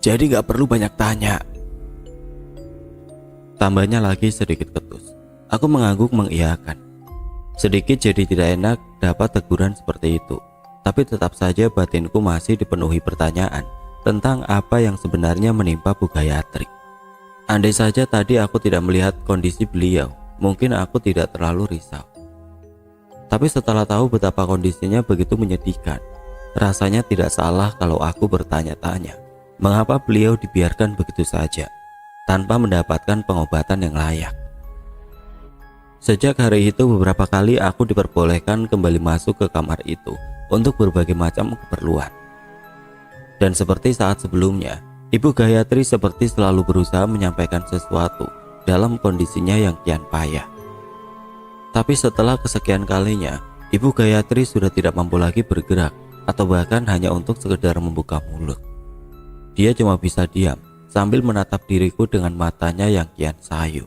Jadi gak perlu banyak tanya. Tambahnya lagi sedikit ketus. Aku mengangguk mengiyakan. Sedikit jadi tidak enak dapat teguran seperti itu. Tapi tetap saja batinku masih dipenuhi pertanyaan tentang apa yang sebenarnya menimpa Bu Gayatri. Andai saja tadi aku tidak melihat kondisi beliau, mungkin aku tidak terlalu risau. Tapi setelah tahu betapa kondisinya begitu menyedihkan, rasanya tidak salah kalau aku bertanya-tanya, mengapa beliau dibiarkan begitu saja, tanpa mendapatkan pengobatan yang layak. Sejak hari itu beberapa kali aku diperbolehkan kembali masuk ke kamar itu untuk berbagai macam keperluan. Dan seperti saat sebelumnya, Ibu Gayatri seperti selalu berusaha menyampaikan sesuatu dalam kondisinya yang kian payah. Tapi setelah kesekian kalinya, Ibu Gayatri sudah tidak mampu lagi bergerak atau bahkan hanya untuk sekedar membuka mulut. Dia cuma bisa diam sambil menatap diriku dengan matanya yang kian sayu.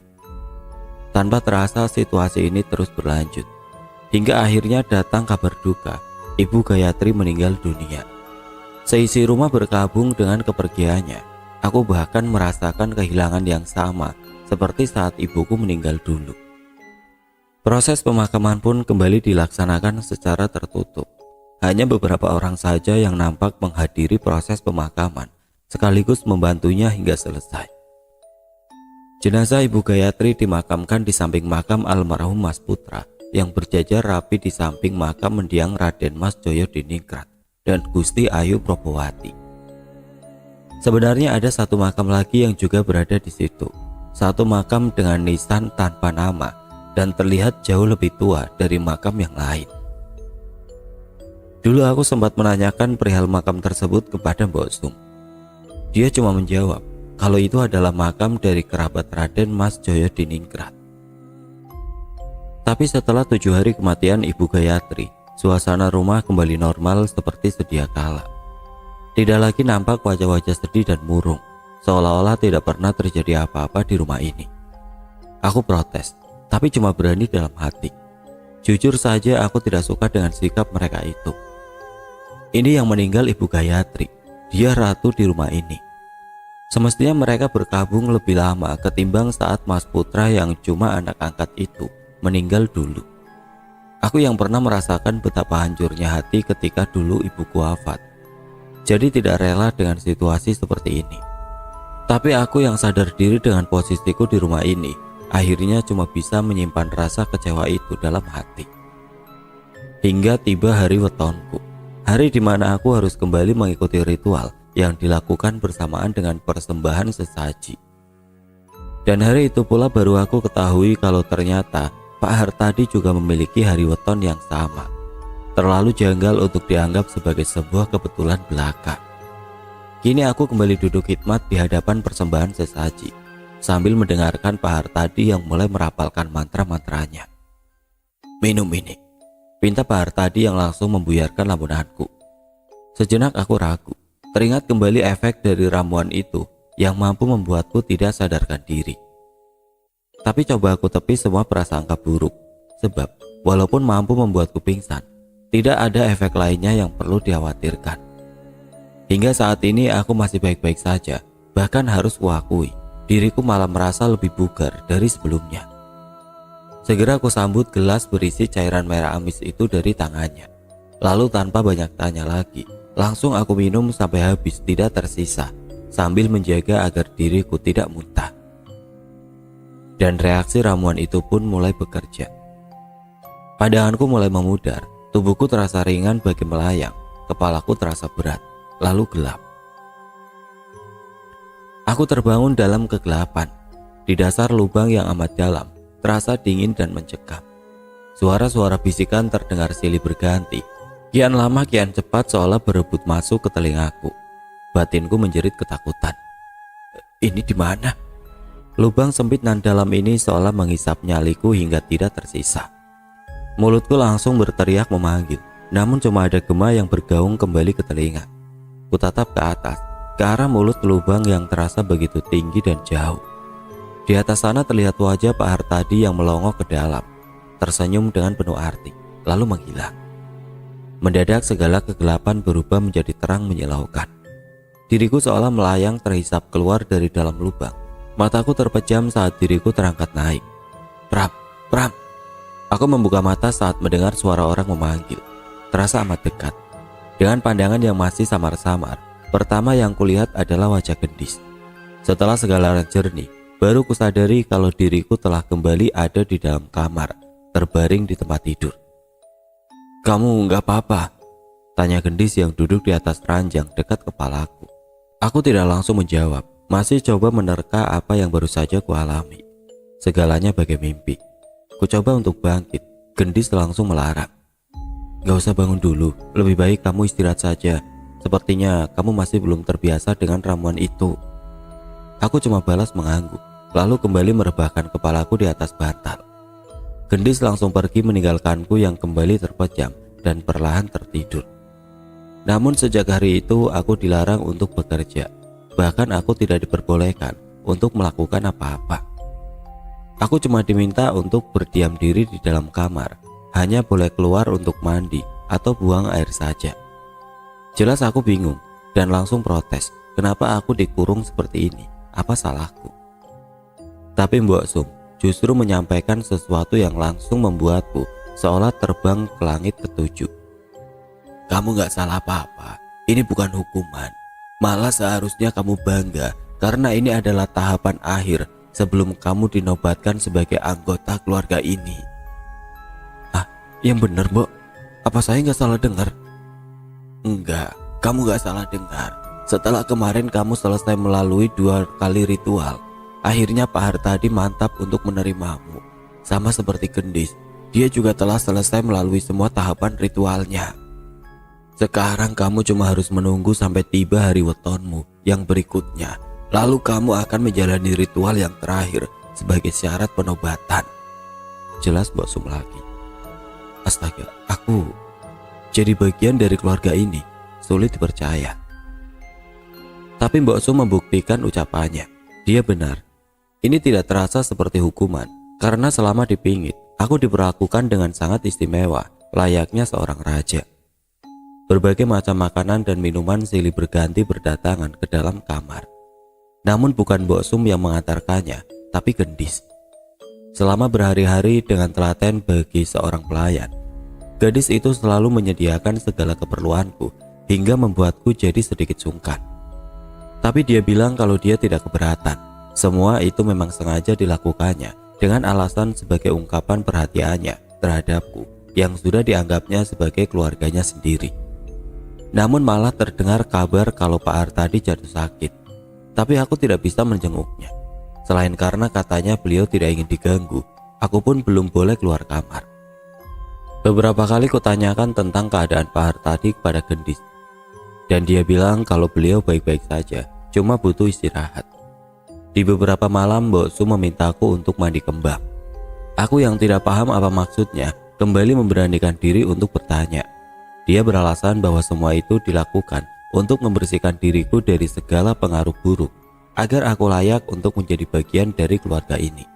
Tanpa terasa situasi ini terus berlanjut, hingga akhirnya datang kabar duka, Ibu Gayatri meninggal dunia. Seisi rumah berkabung dengan kepergiannya. Aku bahkan merasakan kehilangan yang sama seperti saat ibuku meninggal dulu. Proses pemakaman pun kembali dilaksanakan secara tertutup. Hanya beberapa orang saja yang nampak menghadiri proses pemakaman, sekaligus membantunya hingga selesai. Jenazah Ibu Gayatri dimakamkan di samping makam almarhum Mas Putra yang berjajar rapi di samping makam mendiang Raden Mas Joyo Diningrat dan Gusti Ayu Probowati. Sebenarnya ada satu makam lagi yang juga berada di situ. Satu makam dengan nisan tanpa nama dan terlihat jauh lebih tua dari makam yang lain. Dulu aku sempat menanyakan perihal makam tersebut kepada Mbok Sum. Dia cuma menjawab kalau itu adalah makam dari kerabat Raden Mas Joyo Diningrat. Tapi setelah 7 hari kematian Ibu Gayatri, suasana rumah kembali normal seperti sedia kala. Tidak lagi nampak wajah-wajah sedih dan murung, seolah-olah tidak pernah terjadi apa-apa di rumah ini. Aku protes, tapi cuma berani dalam hati. Jujur saja aku tidak suka dengan sikap mereka itu. Ini yang meninggal Ibu Gayatri, dia ratu di rumah ini. Semestinya mereka berkabung lebih lama ketimbang saat Mas Putra yang cuma anak angkat itu meninggal dulu. Aku yang pernah merasakan betapa hancurnya hati ketika dulu ibuku wafat. Jadi tidak rela dengan situasi seperti ini. Tapi aku yang sadar diri dengan posisiku di rumah ini, akhirnya cuma bisa menyimpan rasa kecewa itu dalam hati. Hingga tiba hari wetonku, hari di mana aku harus kembali mengikuti ritual yang dilakukan bersamaan dengan persembahan sesaji. Dan hari itu pula baru aku ketahui kalau ternyata Pak Hartadi juga memiliki hari weton yang sama. Terlalu janggal untuk dianggap sebagai sebuah kebetulan belaka. Kini aku kembali duduk khidmat di hadapan persembahan sesaji, sambil mendengarkan Pak Hartadi yang mulai merapalkan mantra-mantranya. Minum ini, pinta Pak Hartadi yang langsung membuyarkan lamunanku. Sejenak aku ragu. Teringat kembali efek dari ramuan itu yang mampu membuatku tidak sadarkan diri. Tapi coba aku tepi semua prasangka buruk, sebab walaupun mampu membuatku pingsan, tidak ada efek lainnya yang perlu dikhawatirkan. Hingga saat ini aku masih baik-baik saja, bahkan harus kuakui, diriku malah merasa lebih bugar dari sebelumnya. Segera aku sambut gelas berisi cairan merah amis itu dari tangannya. Lalu tanpa banyak tanya lagi, langsung aku minum sampai habis tidak tersisa, sambil menjaga agar diriku tidak muntah. Dan reaksi ramuan itu pun mulai bekerja. Pandanganku mulai memudar, tubuhku terasa ringan bagi melayang, kepalaku terasa berat, lalu gelap. Aku terbangun dalam kegelapan. Di dasar lubang yang amat dalam, terasa dingin dan mencekam. Suara-suara bisikan terdengar silih berganti. Kian lama kian cepat seolah berebut masuk ke telingaku. Batinku menjerit ketakutan. Ini di mana? Lubang sempit nan dalam ini seolah menghisap nyaliku hingga tidak tersisa. Mulutku langsung berteriak memanggil, namun cuma ada gema yang bergaung kembali ke telinga. Kutatap ke atas, ke arah mulut lubang yang terasa begitu tinggi dan jauh. Di atas sana terlihat wajah Pak Hartadi yang melongo ke dalam, tersenyum dengan penuh arti, lalu menghilang. Mendadak segala kegelapan berubah menjadi terang menyilaukan. Diriku seolah melayang terhisap keluar dari dalam lubang. Mataku terpejam saat diriku terangkat naik. Pram, Pram. Aku membuka mata saat mendengar suara orang memanggil. Terasa amat dekat. Dengan pandangan yang masih samar-samar, pertama yang kulihat adalah wajah Gendis. Setelah segala jernih, baru kusadari kalau diriku telah kembali ada di dalam kamar, terbaring di tempat tidur. Kamu nggak apa-apa? Tanya Gendis yang duduk di atas ranjang dekat kepalaku. Aku tidak langsung menjawab, masih coba menerka apa yang baru saja kualami. Segalanya bagai mimpi. Ku coba untuk bangkit, Gendis langsung melarang. Gak usah bangun dulu, lebih baik kamu istirahat saja. Sepertinya kamu masih belum terbiasa dengan ramuan itu. Aku cuma balas mengangguk, lalu kembali merebahkan kepalaku di atas bantal. Gendis langsung pergi meninggalkanku yang kembali terpejam dan perlahan tertidur. Namun sejak hari itu aku dilarang untuk bekerja. Bahkan aku tidak diperbolehkan untuk melakukan apa-apa. Aku cuma diminta untuk berdiam diri di dalam kamar. Hanya boleh keluar untuk mandi atau buang air saja. Jelas aku bingung dan langsung protes. Kenapa aku dikurung seperti ini? Apa salahku? Tapi Mbok Sum justru menyampaikan sesuatu yang langsung membuatku seolah terbang ke langit ketujuh. Kamu gak salah apa-apa. Ini bukan hukuman. Malah seharusnya kamu bangga karena ini adalah tahapan akhir sebelum kamu dinobatkan sebagai anggota keluarga ini. Ah, yang benar, Mbok. Apa saya gak salah dengar? Enggak, kamu gak salah dengar. Setelah kemarin kamu selesai melalui 2 kali ritual, akhirnya Pak Hartadi mantap untuk menerimamu. Sama seperti Gendis, dia juga telah selesai melalui semua tahapan ritualnya. Sekarang kamu cuma harus menunggu sampai tiba hari wetonmu yang berikutnya. Lalu kamu akan menjalani ritual yang terakhir sebagai syarat penobatan. Jelas Mbok Sum lagi. Astaga, aku jadi bagian dari keluarga ini. Sulit dipercaya. Tapi Mbok Sum membuktikan ucapannya. Dia benar. Ini tidak terasa seperti hukuman, karena selama dipingit, aku diperlakukan dengan sangat istimewa, layaknya seorang raja. Berbagai macam makanan dan minuman silih berganti berdatangan ke dalam kamar. Namun bukan Mbok Sum yang mengantarkannya, tapi Gendis. Selama berhari-hari dengan telaten bagi seorang pelayan, gadis itu selalu menyediakan segala keperluanku, hingga membuatku jadi sedikit sungkan. Tapi dia bilang kalau dia tidak keberatan. Semua itu memang sengaja dilakukannya dengan alasan sebagai ungkapan perhatiannya terhadapku yang sudah dianggapnya sebagai keluarganya sendiri. Namun malah terdengar kabar kalau Pak Hartadi jatuh sakit. Tapi aku tidak bisa menjenguknya. Selain karena katanya beliau tidak ingin diganggu, aku pun belum boleh keluar kamar. Beberapa kali kutanyakan tentang keadaan Pak Hartadi kepada Gendis. Dan dia bilang kalau beliau baik-baik saja, cuma butuh istirahat. Di beberapa malam Mbok Sum memintaku untuk mandi kembang. Aku yang tidak paham apa maksudnya kembali memberanikan diri untuk bertanya. Dia beralasan bahwa semua itu dilakukan untuk membersihkan diriku dari segala pengaruh buruk, agar aku layak untuk menjadi bagian dari keluarga ini.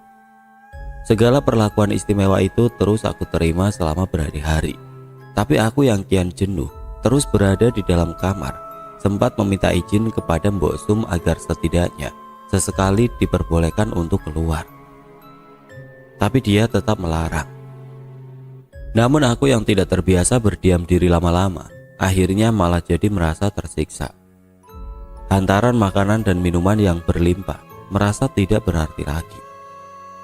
Segala perlakuan istimewa itu terus aku terima selama berhari-hari. Tapi aku yang kian jenuh terus berada di dalam kamar, sempat meminta izin kepada Mbok Sum agar setidaknya sesekali diperbolehkan untuk keluar. Tapi dia tetap melarang. Namun aku yang tidak terbiasa berdiam diri lama-lama, akhirnya malah jadi merasa tersiksa. Hantaran makanan dan minuman yang berlimpah merasa tidak berarti lagi.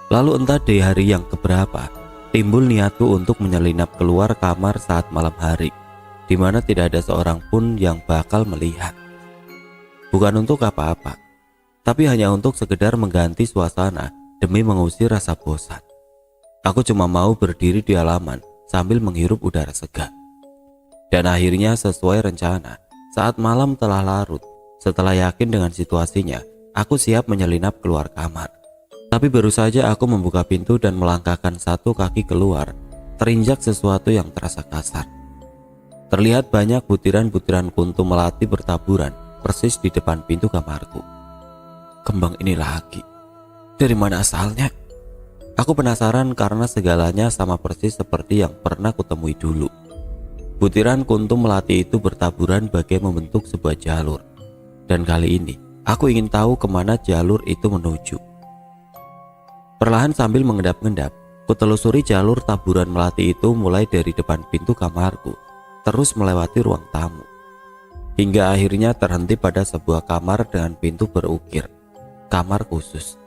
Lalu entah di hari yang keberapa, timbul niatku untuk menyelinap keluar kamar saat malam hari, di mana tidak ada seorang pun yang bakal melihat. Bukan untuk apa-apa, tapi hanya untuk sekedar mengganti suasana demi mengusir rasa bosan. Aku cuma mau berdiri di halaman sambil menghirup udara segar. Dan akhirnya sesuai rencana, saat malam telah larut, setelah yakin dengan situasinya, aku siap menyelinap keluar kamar. Tapi baru saja aku membuka pintu dan melangkahkan satu kaki keluar, terinjak sesuatu yang terasa kasar. Terlihat banyak butiran-butiran kuntum melati bertaburan persis di depan pintu kamarku. Kembang ini lagi. Dari mana asalnya? Aku penasaran karena segalanya sama persis seperti yang pernah kutemui dulu. Butiran kuntum melati itu bertaburan bagai membentuk sebuah jalur. Dan kali ini, aku ingin tahu kemana jalur itu menuju. Perlahan sambil mengendap-endap, kutelusuri jalur taburan melati itu mulai dari depan pintu kamarku, terus melewati ruang tamu. Hingga akhirnya terhenti pada sebuah kamar dengan pintu berukir, kamar khusus.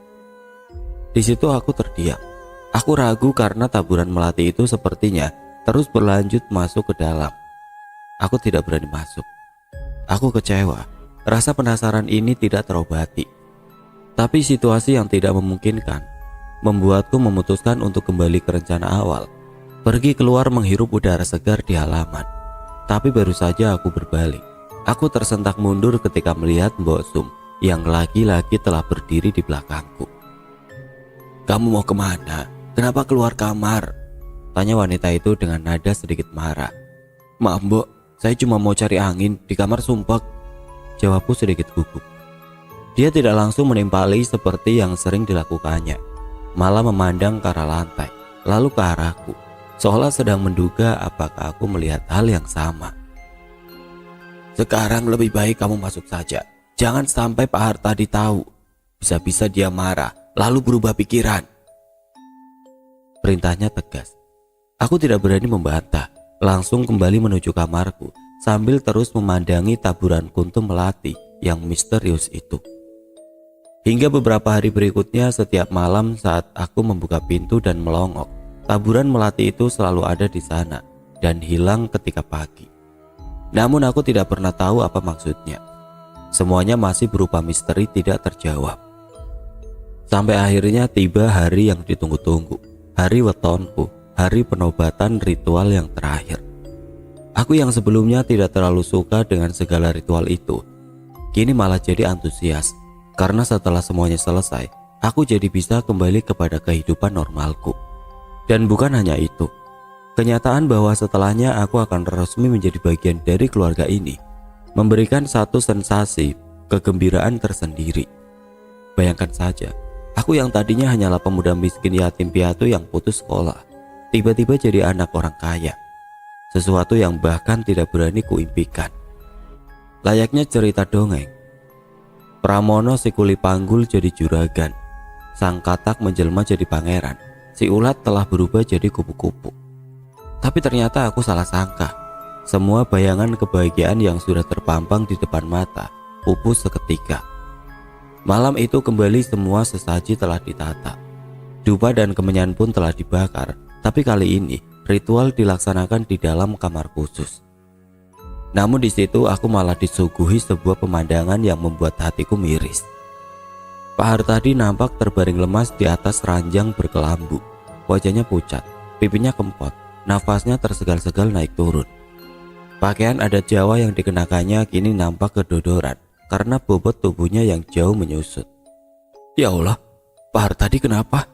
Di situ aku terdiam. Aku ragu karena taburan melati itu sepertinya terus berlanjut masuk ke dalam. Aku tidak berani masuk. Aku kecewa. Rasa penasaran ini tidak terobati. Tapi situasi yang tidak memungkinkan membuatku memutuskan untuk kembali ke rencana awal. Pergi keluar menghirup udara segar di halaman. Tapi baru saja aku berbalik, aku tersentak mundur ketika melihat Mbok Sum yang lagi-lagi telah berdiri di belakangku. "Kamu mau kemana? Kenapa keluar kamar?" tanya wanita itu dengan nada sedikit marah. "Maaf Mbok, saya cuma mau cari angin, di kamar sumpek," jawabku sedikit gugup. Dia tidak langsung menimpali seperti yang sering dilakukannya, malah memandang ke arah lantai, lalu ke arahku, seolah sedang menduga apakah aku melihat hal yang sama. "Sekarang lebih baik kamu masuk saja. Jangan sampai Pak Hartadi tahu. Bisa-bisa dia marah, lalu berubah pikiran," perintahnya tegas. Aku tidak berani membantah, langsung kembali menuju kamarku sambil terus memandangi taburan kuntum melati yang misterius itu. Hingga beberapa hari berikutnya, setiap malam saat aku membuka pintu dan melongok, taburan melati itu selalu ada di sana dan hilang ketika pagi. Namun aku tidak pernah tahu apa maksudnya. Semuanya masih berupa misteri tidak terjawab. Sampai akhirnya tiba hari yang ditunggu-tunggu, hari wetonku, hari penobatan ritual yang terakhir. Aku yang sebelumnya tidak terlalu suka dengan segala ritual itu, kini malah jadi antusias. Karena setelah semuanya selesai, aku jadi bisa kembali kepada kehidupan normalku. Dan bukan hanya itu, kenyataan bahwa setelahnya aku akan resmi menjadi bagian dari keluarga ini memberikan satu sensasi kegembiraan tersendiri. Bayangkan saja, aku yang tadinya hanyalah pemuda miskin yatim piatu yang putus sekolah, tiba-tiba jadi anak orang kaya. Sesuatu yang bahkan tidak berani kuimpikan. Layaknya cerita dongeng, Pramono si kuli panggul jadi juragan, sang katak menjelma jadi pangeran, si ulat telah berubah jadi kupu-kupu. Tapi ternyata aku salah sangka. Semua bayangan kebahagiaan yang sudah terpampang di depan mata pupus seketika. Malam itu kembali semua sesaji telah ditata. Dupa dan kemenyan pun telah dibakar, tapi kali ini ritual dilaksanakan di dalam kamar khusus. Namun di situ aku malah disuguhi sebuah pemandangan yang membuat hatiku miris. Pak Hartadi nampak terbaring lemas di atas ranjang berkelambu. Wajahnya pucat, pipinya kempot, nafasnya tersegal-segal naik turun. Pakaian adat Jawa yang dikenakannya kini nampak kedodoran karena bobot tubuhnya yang jauh menyusut. Ya Allah, Pak Hartadi kenapa?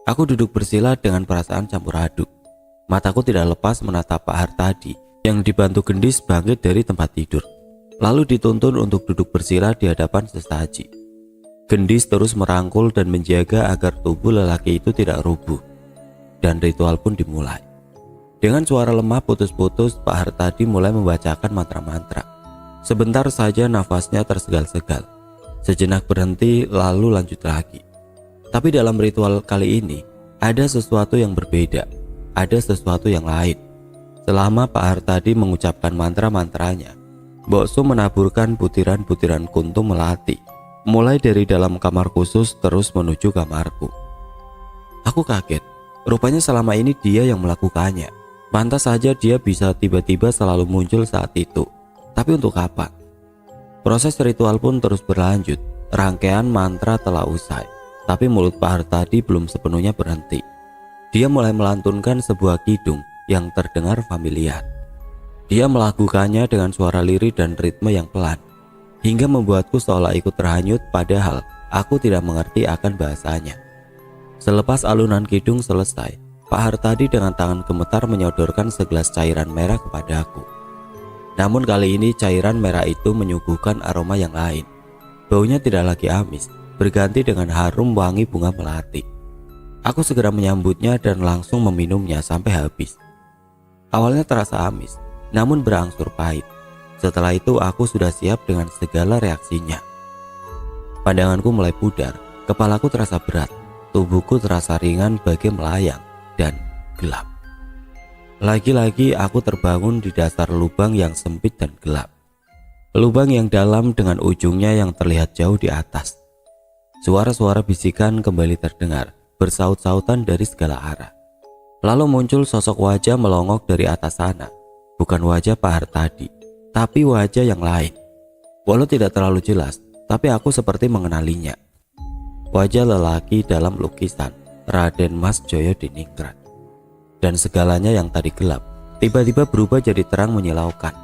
Aku duduk bersila dengan perasaan campur aduk. Mataku tidak lepas menatap Pak Hartadi yang dibantu gendis bangkit dari tempat tidur, lalu dituntun untuk duduk bersila di hadapan sesaji. Gendis terus merangkul dan menjaga agar tubuh lelaki itu tidak rubuh. Dan ritual pun dimulai. Dengan suara lemah putus-putus, Pak Hartadi mulai membacakan mantra-mantra. Sebentar saja nafasnya tersegal-segal. Sejenak berhenti lalu lanjut lagi. Tapi dalam ritual kali ini ada sesuatu yang berbeda. ada sesuatu yang lain. Selama Pak Hartadi mengucapkan mantra-mantranya, Mbok Su menaburkan butiran-butiran kuntum melati, mulai dari dalam kamar khusus terus menuju kamarku. Aku kaget, rupanya selama ini dia yang melakukannya. Pantas saja dia bisa tiba-tiba selalu muncul saat itu. Tapi untuk apa? Proses ritual pun terus berlanjut. Rangkaian mantra telah usai, tapi mulut Pak Hartadi belum sepenuhnya berhenti. Dia mulai melantunkan sebuah kidung yang terdengar familiar. Dia melakukannya dengan suara lirih dan ritme yang pelan, hingga membuatku seolah ikut terhanyut, padahal aku tidak mengerti akan bahasanya. Selepas alunan kidung selesai, Pak Hartadi dengan tangan gemetar menyodorkan segelas cairan merah kepadaku. Namun kali ini cairan merah itu menyuguhkan aroma yang lain. Baunya tidak lagi amis, berganti dengan harum wangi bunga melati. Aku segera menyambutnya dan langsung meminumnya sampai habis. Awalnya terasa amis, namun berangsur pahit. Setelah itu aku sudah siap dengan segala reaksinya. Pandanganku mulai pudar, kepalaku terasa berat, tubuhku terasa ringan bagai melayang dan gelap. Lagi-lagi aku terbangun di dasar lubang yang sempit dan gelap. Lubang yang dalam dengan ujungnya yang terlihat jauh di atas. Suara-suara bisikan kembali terdengar, bersaut-sautan dari segala arah. Lalu muncul sosok wajah melongok dari atas sana. Bukan wajah Pak Hartadi, tapi wajah yang lain. Walau tidak terlalu jelas, tapi aku seperti mengenalinya. Wajah lelaki dalam lukisan Raden Mas Joyo Diningrat. Dan segalanya yang tadi gelap tiba-tiba berubah jadi terang menyilaukan.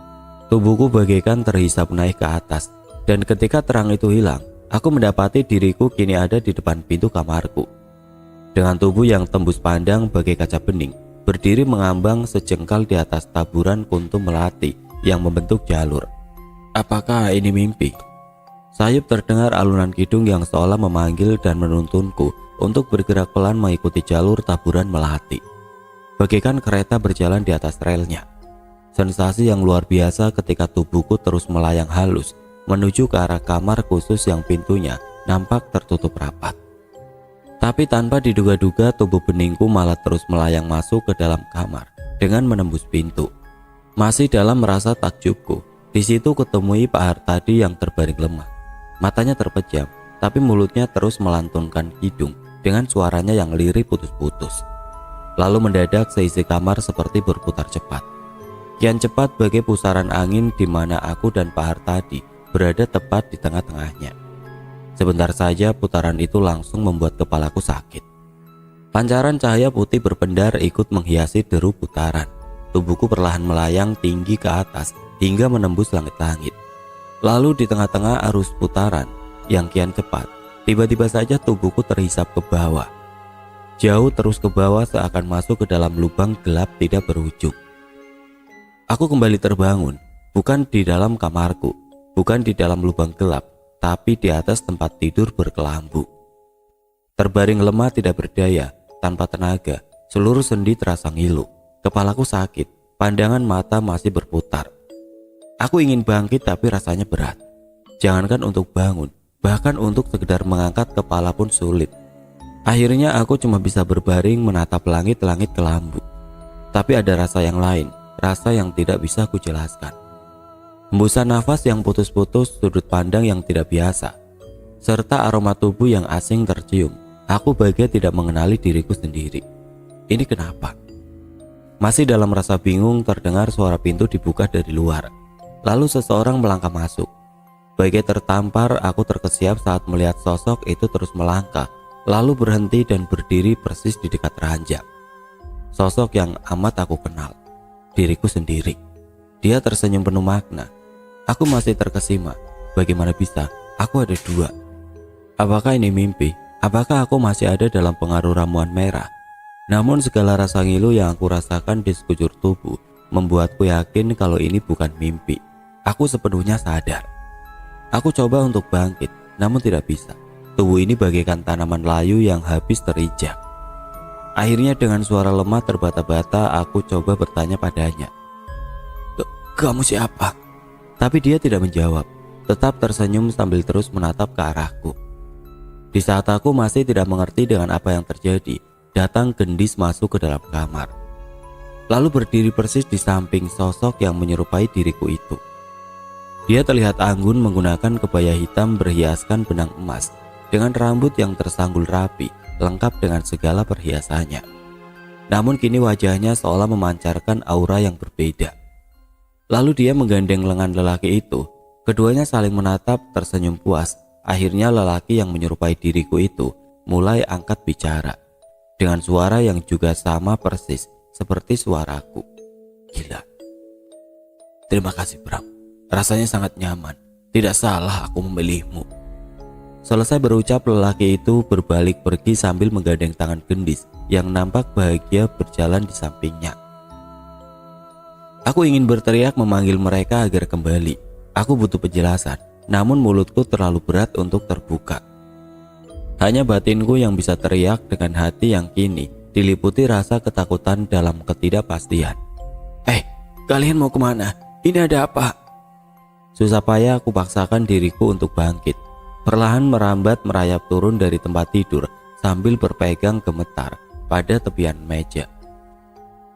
Tubuhku bagaikan terhisap naik ke atas, dan ketika terang itu hilang, aku mendapati diriku kini ada di depan pintu kamarku. Dengan tubuh yang tembus pandang bagai kaca bening, berdiri mengambang sejengkal di atas taburan kuntum melati yang membentuk jalur. Apakah ini mimpi? Sayup terdengar alunan kidung yang seolah memanggil dan menuntunku untuk bergerak pelan mengikuti jalur taburan melati. Bagaikan kereta berjalan di atas relnya. Sensasi yang luar biasa ketika tubuhku terus melayang halus menuju ke arah kamar khusus yang pintunya nampak tertutup rapat. Tapi tanpa diduga-duga tubuh beningku malah terus melayang masuk ke dalam kamar dengan menembus pintu. Masih dalam merasa takjubku, di situ kutemui Pak Hartadi yang terbaring lemah. Matanya terpejam, tapi mulutnya terus melantunkan kidung dengan suaranya yang lirih putus-putus. Lalu mendadak seisi kamar seperti berputar cepat. Kian cepat bagai pusaran angin di mana aku dan Pak Hartadi berada tepat di tengah-tengahnya. Sebentar saja putaran itu langsung membuat kepalaku sakit. Pancaran cahaya putih berpendar ikut menghiasi deru putaran. Tubuhku perlahan melayang tinggi ke atas hingga menembus langit-langit. Lalu di tengah-tengah arus putaran yang kian cepat, tiba-tiba saja tubuhku terhisap ke bawah. Jauh terus ke bawah seakan masuk ke dalam lubang gelap tidak berujung. Aku kembali terbangun, bukan di dalam kamarku, bukan di dalam lubang gelap, tapi di atas tempat tidur berkelambu. Terbaring lemah tidak berdaya, tanpa tenaga, seluruh sendi terasa ngilu. Kepalaku sakit, pandangan mata masih berputar. Aku ingin bangkit tapi rasanya berat. Jangankan untuk bangun, bahkan untuk sekedar mengangkat kepala pun sulit. Akhirnya aku cuma bisa berbaring menatap langit-langit kelambu. Tapi ada rasa yang lain, rasa yang tidak bisa kujelaskan. Hembusan nafas yang putus-putus, sudut pandang yang tidak biasa, serta aroma tubuh yang asing tercium. Aku bagai tidak mengenali diriku sendiri. Ini kenapa? Masih dalam rasa bingung, terdengar suara pintu dibuka dari luar. Lalu seseorang melangkah masuk. Bagai tertampar, aku terkesiap saat melihat sosok itu terus melangkah, lalu berhenti dan berdiri persis di dekat ranjang. Sosok yang amat aku kenal, diriku sendiri. Dia tersenyum penuh makna. Aku masih terkesima. Bagaimana bisa? Aku ada dua. Apakah ini mimpi? Apakah aku masih ada dalam pengaruh ramuan merah? Namun segala rasa ngilu yang aku rasakan di sekujur tubuh membuatku yakin kalau ini bukan mimpi. Aku sepenuhnya sadar. Aku coba untuk bangkit, namun tidak bisa. Tubuh ini bagaikan tanaman layu yang habis terinjak. Akhirnya dengan suara lemah terbata-bata aku coba bertanya padanya. Kamu siapa? Tapi dia tidak menjawab, tetap tersenyum sambil terus menatap ke arahku. Di saat aku masih tidak mengerti dengan apa yang terjadi, datang gendis masuk ke dalam kamar. lalu berdiri persis di samping sosok yang menyerupai diriku itu. Dia terlihat anggun menggunakan kebaya hitam berhiaskan benang emas dengan rambut yang tersanggul rapi, lengkap dengan segala perhiasannya. Namun kini wajahnya seolah memancarkan aura yang berbeda. Lalu dia menggandeng lengan lelaki itu. Keduanya saling menatap tersenyum puas. Akhirnya lelaki yang menyerupai diriku itu mulai angkat bicara dengan suara yang juga sama persis seperti suaraku. Gila. Terima kasih Bram. Rasanya sangat nyaman. Tidak salah aku memilihmu. Selesai berucap, lelaki itu berbalik pergi sambil menggandeng tangan gendis yang nampak bahagia berjalan di sampingnya. Aku ingin berteriak memanggil mereka agar kembali. Aku butuh penjelasan, namun mulutku terlalu berat untuk terbuka. Hanya batinku yang bisa teriak dengan hati yang kini diliputi rasa ketakutan dalam ketidakpastian. Kalian mau kemana? Ini ada apa? Susah payah aku paksakan diriku untuk bangkit. Perlahan merambat merayap turun dari tempat tidur sambil berpegang gemetar pada tepian meja.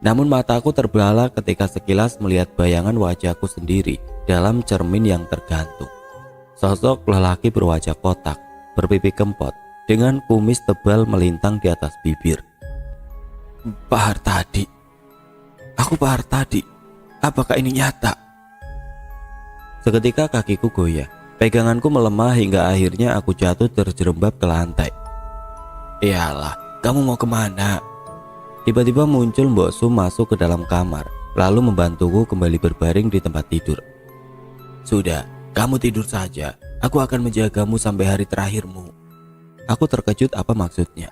Namun mataku terbelalak ketika sekilas melihat bayangan wajahku sendiri dalam cermin yang tergantung. Sosok lelaki berwajah kotak, berpipi kempot, dengan kumis tebal melintang di atas bibir. Pak Hartadi. Aku Pak Hartadi. Apakah ini nyata? Seketika kakiku goyah, peganganku melemah hingga akhirnya aku jatuh terjerembab ke lantai. Iyalah, kamu mau kemana? Tiba-tiba muncul Mbok Sum masuk ke dalam kamar, lalu membantuku kembali berbaring di tempat tidur. Sudah, kamu tidur saja, aku akan menjagamu sampai hari terakhirmu. Aku terkejut apa maksudnya.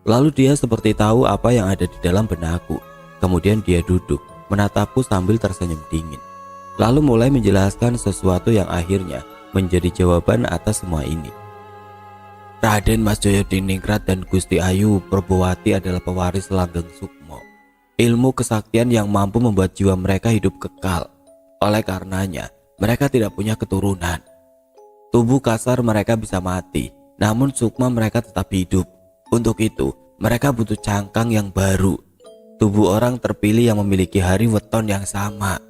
Lalu dia seperti tahu apa yang ada di dalam benakku. Kemudian dia duduk, menatapku sambil tersenyum dingin. Lalu mulai menjelaskan sesuatu yang akhirnya menjadi jawaban atas semua ini. Raden Mas Joyodiningrat dan Gusti Ayu Probowati adalah pewaris Langgeng Sukmo. Ilmu kesaktian yang mampu membuat jiwa mereka hidup kekal. Oleh karenanya, mereka tidak punya keturunan. Tubuh kasar mereka bisa mati, namun sukma mereka tetap hidup. Untuk itu, mereka butuh cangkang yang baru. Tubuh orang terpilih yang memiliki hari weton yang sama.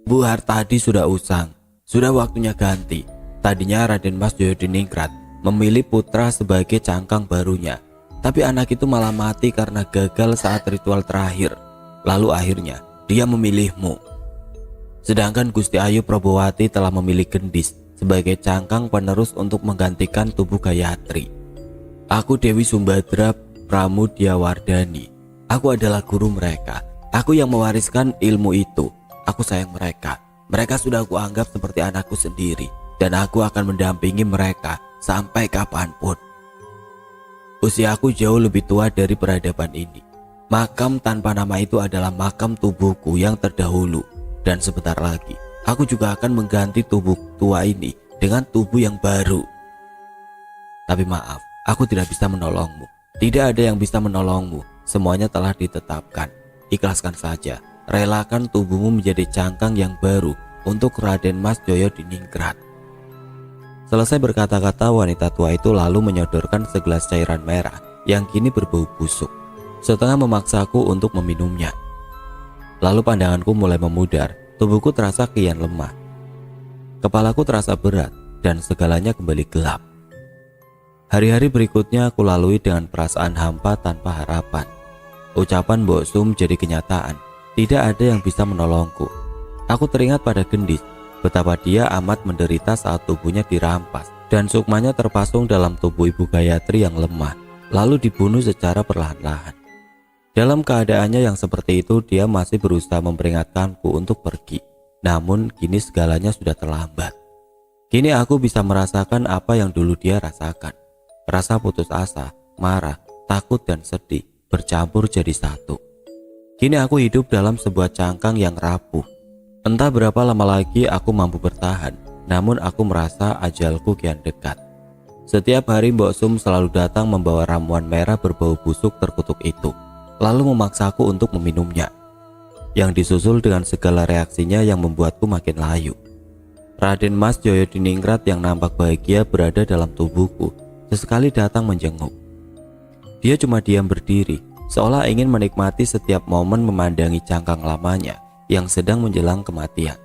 Bu Hartadi sudah usang, sudah waktunya ganti. Tadinya Raden Mas Joyodiningrat memilih putra sebagai cangkang barunya, tapi anak itu malah mati karena gagal saat ritual terakhir. Lalu akhirnya dia memilihmu. Sedangkan Gusti Ayu Probowati telah memilih gendis sebagai cangkang penerus untuk menggantikan tubuh Gayatri. Aku Dewi Sumbadra Pramudyawardhani. Aku adalah guru mereka. Aku yang mewariskan ilmu itu. Aku sayang mereka. Mereka sudah aku anggap seperti anakku sendiri, dan aku akan mendampingi mereka sampai kapanpun. Usiaku jauh lebih tua dari peradaban ini. Makam tanpa nama itu adalah makam tubuhku yang terdahulu, dan sebentar lagi aku juga akan mengganti tubuh tua ini dengan tubuh yang baru. Tapi maaf, aku tidak bisa menolongmu. Tidak ada yang bisa menolongmu. Semuanya telah ditetapkan. Ikhlaskan saja. Relakan tubuhmu menjadi cangkang yang baru untuk Raden Mas Joyodiningrat. Selesai berkata-kata, wanita tua itu lalu menyodorkan segelas cairan merah yang kini berbau busuk, setengah memaksaku untuk meminumnya. Lalu pandanganku mulai memudar, tubuhku terasa kian lemah. Kepalaku terasa berat dan segalanya kembali gelap. Hari-hari berikutnya aku lalui dengan perasaan hampa tanpa harapan. Ucapan Mbok Sum jadi kenyataan. Tidak ada yang bisa menolongku. Aku teringat pada gendis, betapa dia amat menderita saat tubuhnya dirampas dan sukmanya terpasung dalam tubuh Ibu Gayatri yang lemah, lalu dibunuh secara perlahan-lahan. Dalam keadaannya yang seperti itu, dia masih berusaha memperingatkanku untuk pergi. Namun kini segalanya sudah terlambat. Kini aku bisa merasakan apa yang dulu dia rasakan. Rasa putus asa, marah, takut dan sedih bercampur jadi satu. Kini aku hidup dalam sebuah cangkang yang rapuh. Entah berapa lama lagi aku mampu bertahan, namun aku merasa ajalku kian dekat. Setiap hari Mbok Sum selalu datang membawa ramuan merah berbau busuk terkutuk itu, lalu memaksaku untuk meminumnya, yang disusul dengan segala reaksinya yang membuatku makin layu. Raden Mas Joyodiningrat yang nampak bahagia berada dalam tubuhku sesekali datang menjenguk. Dia cuma diam berdiri, seolah ingin menikmati setiap momen memandangi cangkang lamanya yang sedang menjelang kematian.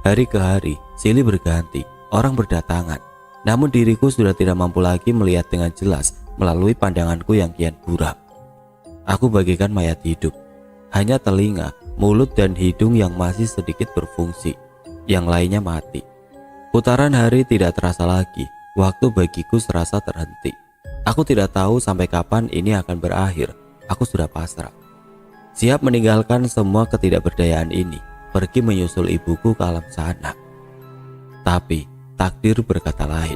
Hari ke hari, silih berganti, orang berdatangan. Namun diriku sudah tidak mampu lagi melihat dengan jelas melalui pandanganku yang kian buram. Aku bagaikan mayat hidup. Hanya telinga, mulut dan hidung yang masih sedikit berfungsi. Yang lainnya mati. Putaran hari tidak terasa lagi. Waktu bagiku serasa terhenti. Aku tidak tahu sampai kapan ini akan berakhir. Aku sudah pasrah. Siap meninggalkan semua ketidakberdayaan ini, pergi menyusul ibuku ke alam sana. Tapi takdir berkata lain.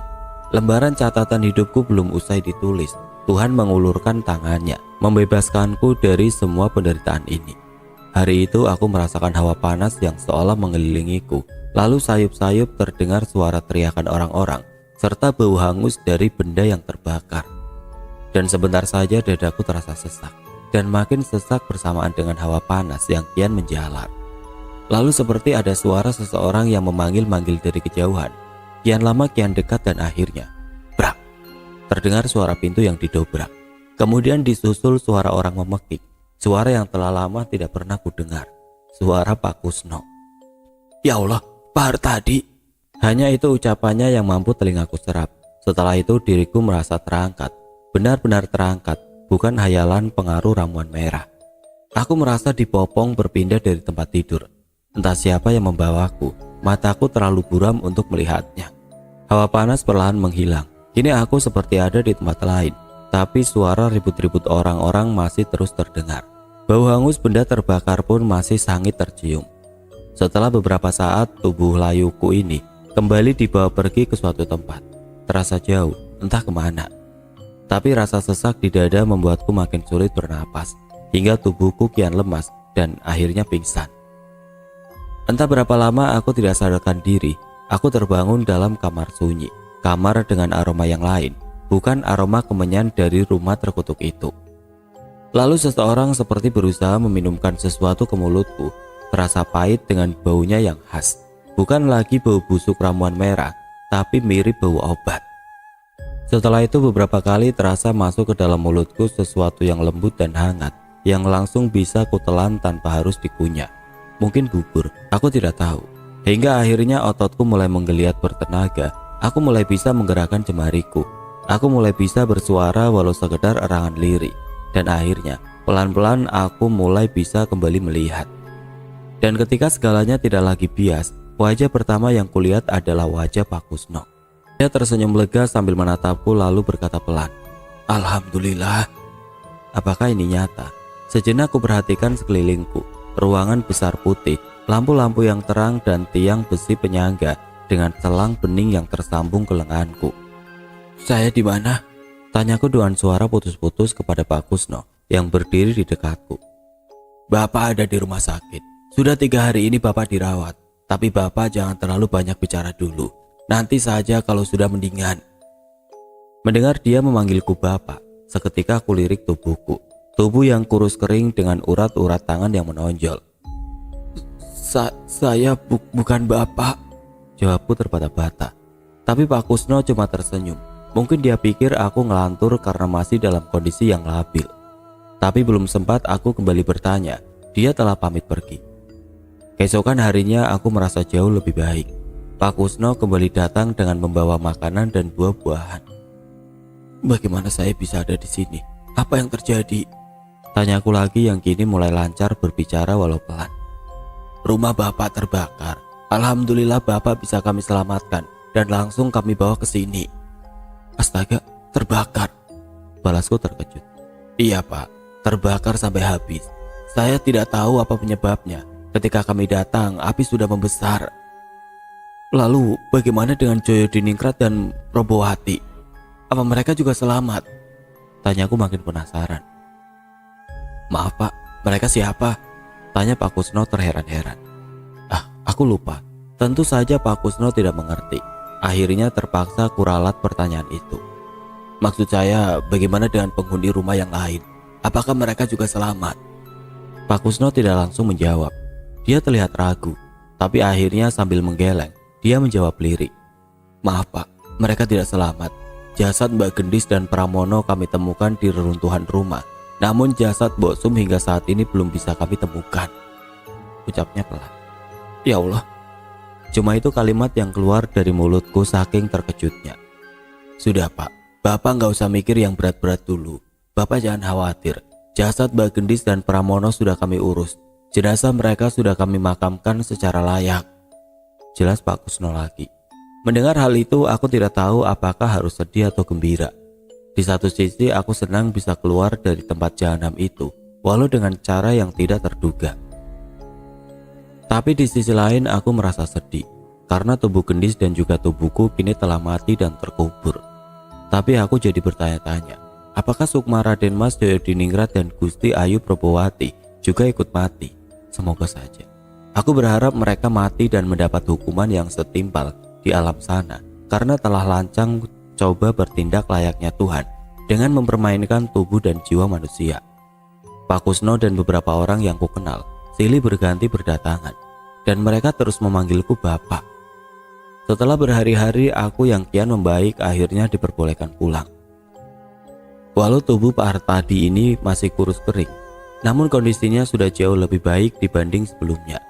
Lembaran catatan hidupku belum usai ditulis. Tuhan mengulurkan tangannya, membebaskanku dari semua penderitaan ini. Hari itu aku merasakan hawa panas yang seolah mengelilingiku. Lalu sayup-sayup terdengar suara teriakan orang-orang, serta bau hangus dari benda yang terbakar. Dan sebentar saja dadaku terasa sesak, dan makin sesak bersamaan dengan hawa panas yang kian menjalar. Lalu seperti ada suara seseorang yang memanggil-manggil dari kejauhan. Kian lama kian dekat dan akhirnya brak, terdengar suara pintu yang didobrak. Kemudian disusul suara orang memekik, suara yang telah lama tidak pernah kudengar, suara Pak Kusno. Ya Allah, Pak Hartadi. Hanya itu ucapannya yang mampu telingaku serap. Setelah itu diriku merasa terangkat, benar-benar terangkat, bukan hayalan pengaruh ramuan merah. Aku merasa dipopong berpindah dari tempat tidur. Entah siapa yang membawaku, mataku terlalu buram untuk melihatnya. Hawa panas perlahan menghilang. Kini aku seperti ada di tempat lain, tapi suara ribut-ribut orang-orang masih terus terdengar. Bau hangus benda terbakar pun masih sangit tercium. Setelah beberapa saat, tubuh layuku ini kembali dibawa pergi ke suatu tempat. Terasa jauh, entah kemana. Tapi rasa sesak di dada membuatku makin sulit bernapas, hingga tubuhku kian lemas dan akhirnya pingsan. Entah berapa lama aku tidak sadarkan diri, aku terbangun dalam kamar sunyi. Kamar dengan aroma yang lain, bukan aroma kemenyan dari rumah terkutuk itu. Lalu seseorang seperti berusaha meminumkan sesuatu ke mulutku. Terasa pahit dengan baunya yang khas. Bukan lagi bau busuk ramuan merah, tapi mirip bau obat. Setelah itu beberapa kali terasa masuk ke dalam mulutku sesuatu yang lembut dan hangat, yang langsung bisa kutelan tanpa harus dikunyah. Mungkin bubur, aku tidak tahu. Hingga akhirnya ototku mulai menggeliat bertenaga. Aku mulai bisa menggerakkan jemariku. Aku mulai bisa bersuara walau sekedar erangan lirik. Dan akhirnya pelan-pelan aku mulai bisa kembali melihat. Dan ketika segalanya tidak lagi bias, wajah pertama yang kulihat adalah wajah Pak Kusno. Dia tersenyum lega sambil menatapku lalu berkata pelan, Alhamdulillah. Apakah ini nyata? Sejenak ku perhatikan sekelilingku. Ruangan besar putih, lampu-lampu yang terang dan tiang besi penyangga dengan selang bening yang tersambung ke lenganku. Saya di mana? Tanyaku dengan suara putus-putus kepada Pak Kusno yang berdiri di dekatku. Bapak ada di rumah sakit. Sudah 3 hari ini Bapak dirawat. Tapi Bapak jangan terlalu banyak bicara dulu. Nanti saja kalau sudah mendingan. Mendengar dia memanggilku Bapak, seketika aku lirik tubuhku. Tubuh yang kurus kering dengan urat-urat tangan yang menonjol. Saya bukan Bapak, jawabku terbata-bata. Tapi Pak Kusno cuma tersenyum. Mungkin dia pikir aku ngelantur karena masih dalam kondisi yang labil. Tapi belum sempat aku kembali bertanya, dia telah pamit pergi. Keesokan harinya aku merasa jauh lebih baik. Pak Kusno kembali datang dengan membawa makanan dan buah-buahan. Bagaimana saya bisa ada di sini? Apa yang terjadi? Tanyaku lagi yang kini mulai lancar berbicara walau pelan. Rumah Bapak terbakar. Alhamdulillah Bapak bisa kami selamatkan dan langsung kami bawa ke sini. Astaga, terbakar. Balasku terkejut. Iya Pak, terbakar sampai habis. Saya tidak tahu apa penyebabnya. Ketika kami datang, api sudah membesar. Lalu, bagaimana dengan Joyo Diningrat dan Probowati? Apa mereka juga selamat? Tanyaku makin penasaran. Maaf Pak, mereka siapa? Tanya Pak Kusno terheran-heran. Aku lupa. Tentu saja Pak Kusno tidak mengerti. Akhirnya terpaksa kuralat pertanyaan itu. Maksud saya, bagaimana dengan penghuni rumah yang lain? Apakah mereka juga selamat? Pak Kusno tidak langsung menjawab. Dia terlihat ragu, tapi akhirnya sambil menggeleng, dia menjawab lirik. Maaf Pak, mereka tidak selamat. Jasad Mbak Gendis dan Pramono kami temukan di reruntuhan rumah. Namun jasad Mbok Sum hingga saat ini belum bisa kami temukan. Ucapnya pelan. Ya Allah. Cuma itu kalimat yang keluar dari mulutku saking terkejutnya. Sudah Pak, Bapak gak usah mikir yang berat-berat dulu. Bapak jangan khawatir. Jasad Mbak Gendis dan Pramono sudah kami urus. Jenazah mereka sudah kami makamkan secara layak. Jelas Pak Kusno lagi. Mendengar hal itu aku tidak tahu apakah harus sedih atau gembira. Di satu sisi aku senang bisa keluar dari tempat jahanam itu, walau dengan cara yang tidak terduga. Tapi di sisi lain aku merasa sedih, karena tubuh Gendis dan juga tubuhku kini telah mati dan terkubur. Tapi aku jadi bertanya-tanya, apakah Sukma Raden Mas Joyodiningrat dan Gusti Ayu Probowati juga ikut mati? Semoga saja. Aku berharap mereka mati dan mendapat hukuman yang setimpal di alam sana, karena telah lancang coba bertindak layaknya Tuhan dengan mempermainkan tubuh dan jiwa manusia. Pak Kusno dan beberapa orang yang kukenal silih berganti berdatangan, dan mereka terus memanggilku Bapak. Setelah berhari-hari aku yang kian membaik akhirnya diperbolehkan pulang. Walau tubuh Pak Hartadi ini masih kurus kering, namun kondisinya sudah jauh lebih baik dibanding sebelumnya.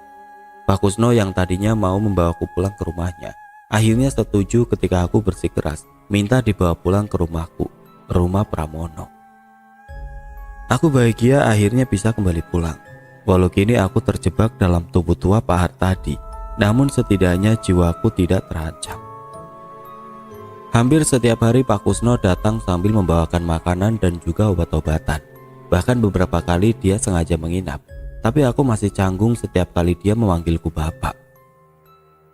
Pak Kusno yang tadinya mau membawaku pulang ke rumahnya, akhirnya setuju ketika aku bersikeras minta dibawa pulang ke rumahku, rumah Pramono. Aku bahagia akhirnya bisa kembali pulang. Walau kini aku terjebak dalam tubuh tua Pak Hartadi, namun setidaknya jiwaku tidak terancam. Hampir setiap hari Pak Kusno datang sambil membawakan makanan dan juga obat-obatan. Bahkan beberapa kali dia sengaja menginap, tapi aku masih canggung setiap kali dia memanggilku Bapak.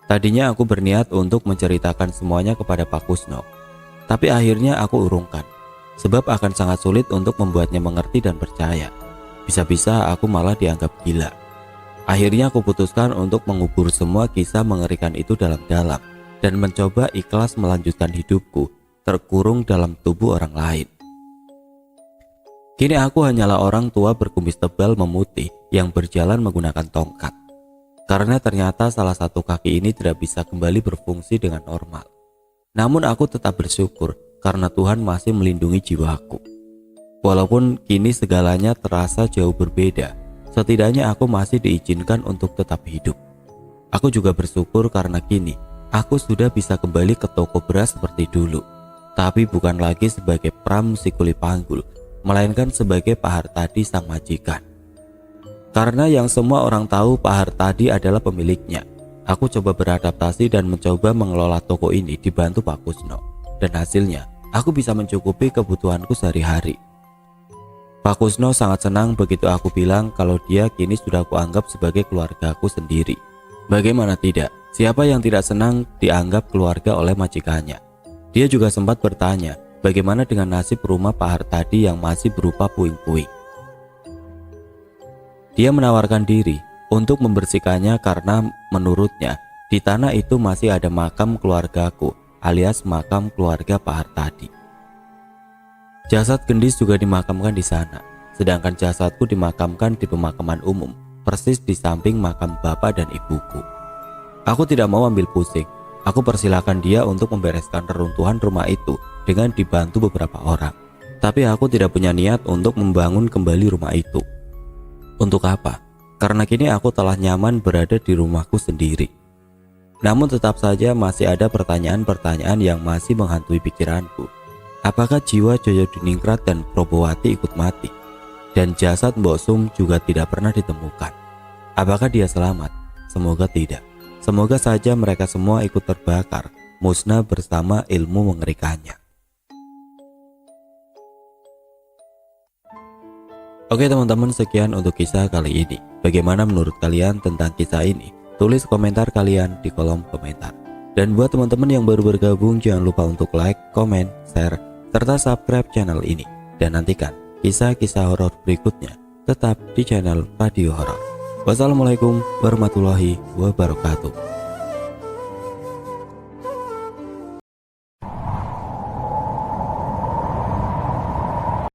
Tadinya aku berniat untuk menceritakan semuanya kepada Pak Kusno, tapi akhirnya aku urungkan, sebab akan sangat sulit untuk membuatnya mengerti dan percaya. Bisa-bisa aku malah dianggap gila. Akhirnya aku putuskan untuk mengubur semua kisah mengerikan itu dalam-dalam dan mencoba ikhlas melanjutkan hidupku terkurung dalam tubuh orang lain. Kini aku hanyalah orang tua berkumis tebal memutih yang berjalan menggunakan tongkat. Karena ternyata salah satu kaki ini tidak bisa kembali berfungsi dengan normal. Namun aku tetap bersyukur karena Tuhan masih melindungi jiwaku. Walaupun kini segalanya terasa jauh berbeda, setidaknya aku masih diizinkan untuk tetap hidup. Aku juga bersyukur karena kini aku sudah bisa kembali ke toko beras seperti dulu. Tapi bukan lagi sebagai Pram si kuli panggul, melainkan sebagai Pak Hartadi sang majikan. Karena yang semua orang tahu Pak Hartadi adalah pemiliknya, aku coba beradaptasi dan mencoba mengelola toko ini dibantu Pak Kusno. Dan hasilnya, aku bisa mencukupi kebutuhanku sehari-hari. Pak Kusno sangat senang begitu aku bilang kalau dia kini sudah kuanggap sebagai keluargaku sendiri. Bagaimana tidak, siapa yang tidak senang dianggap keluarga oleh majikannya? Dia juga sempat bertanya, bagaimana dengan nasib rumah Pak Hartadi yang masih berupa puing-puing. Dia menawarkan diri untuk membersihkannya karena menurutnya di tanah itu masih ada makam keluargaku alias makam keluarga Pak Hartadi. Jasad Gendis juga dimakamkan di sana, sedangkan jasadku dimakamkan di pemakaman umum, persis di samping makam bapak dan ibuku. Aku tidak mau ambil pusing. Aku persilakan dia untuk membereskan reruntuhan rumah itu dengan dibantu beberapa orang. Tapi aku tidak punya niat untuk membangun kembali rumah itu. Untuk apa? Karena kini aku telah nyaman berada di rumahku sendiri. Namun tetap saja masih ada pertanyaan-pertanyaan yang masih menghantui pikiranku. Apakah jiwa Joyodiningrat dan Probowati ikut mati? Dan jasad Mbok Sum juga tidak pernah ditemukan. Apakah dia selamat? Semoga tidak. Semoga saja mereka semua ikut terbakar, musnah bersama ilmu mengerikannya. Oke teman-teman, sekian untuk kisah kali ini. Bagaimana menurut kalian tentang kisah ini? Tulis komentar kalian di kolom komentar. Dan buat teman-teman yang baru bergabung, jangan lupa untuk like, komen, share, serta subscribe channel ini. Dan nantikan kisah-kisah horor berikutnya tetap di channel Radio Horor. Wassalamualaikum warahmatullahi wabarakatuh.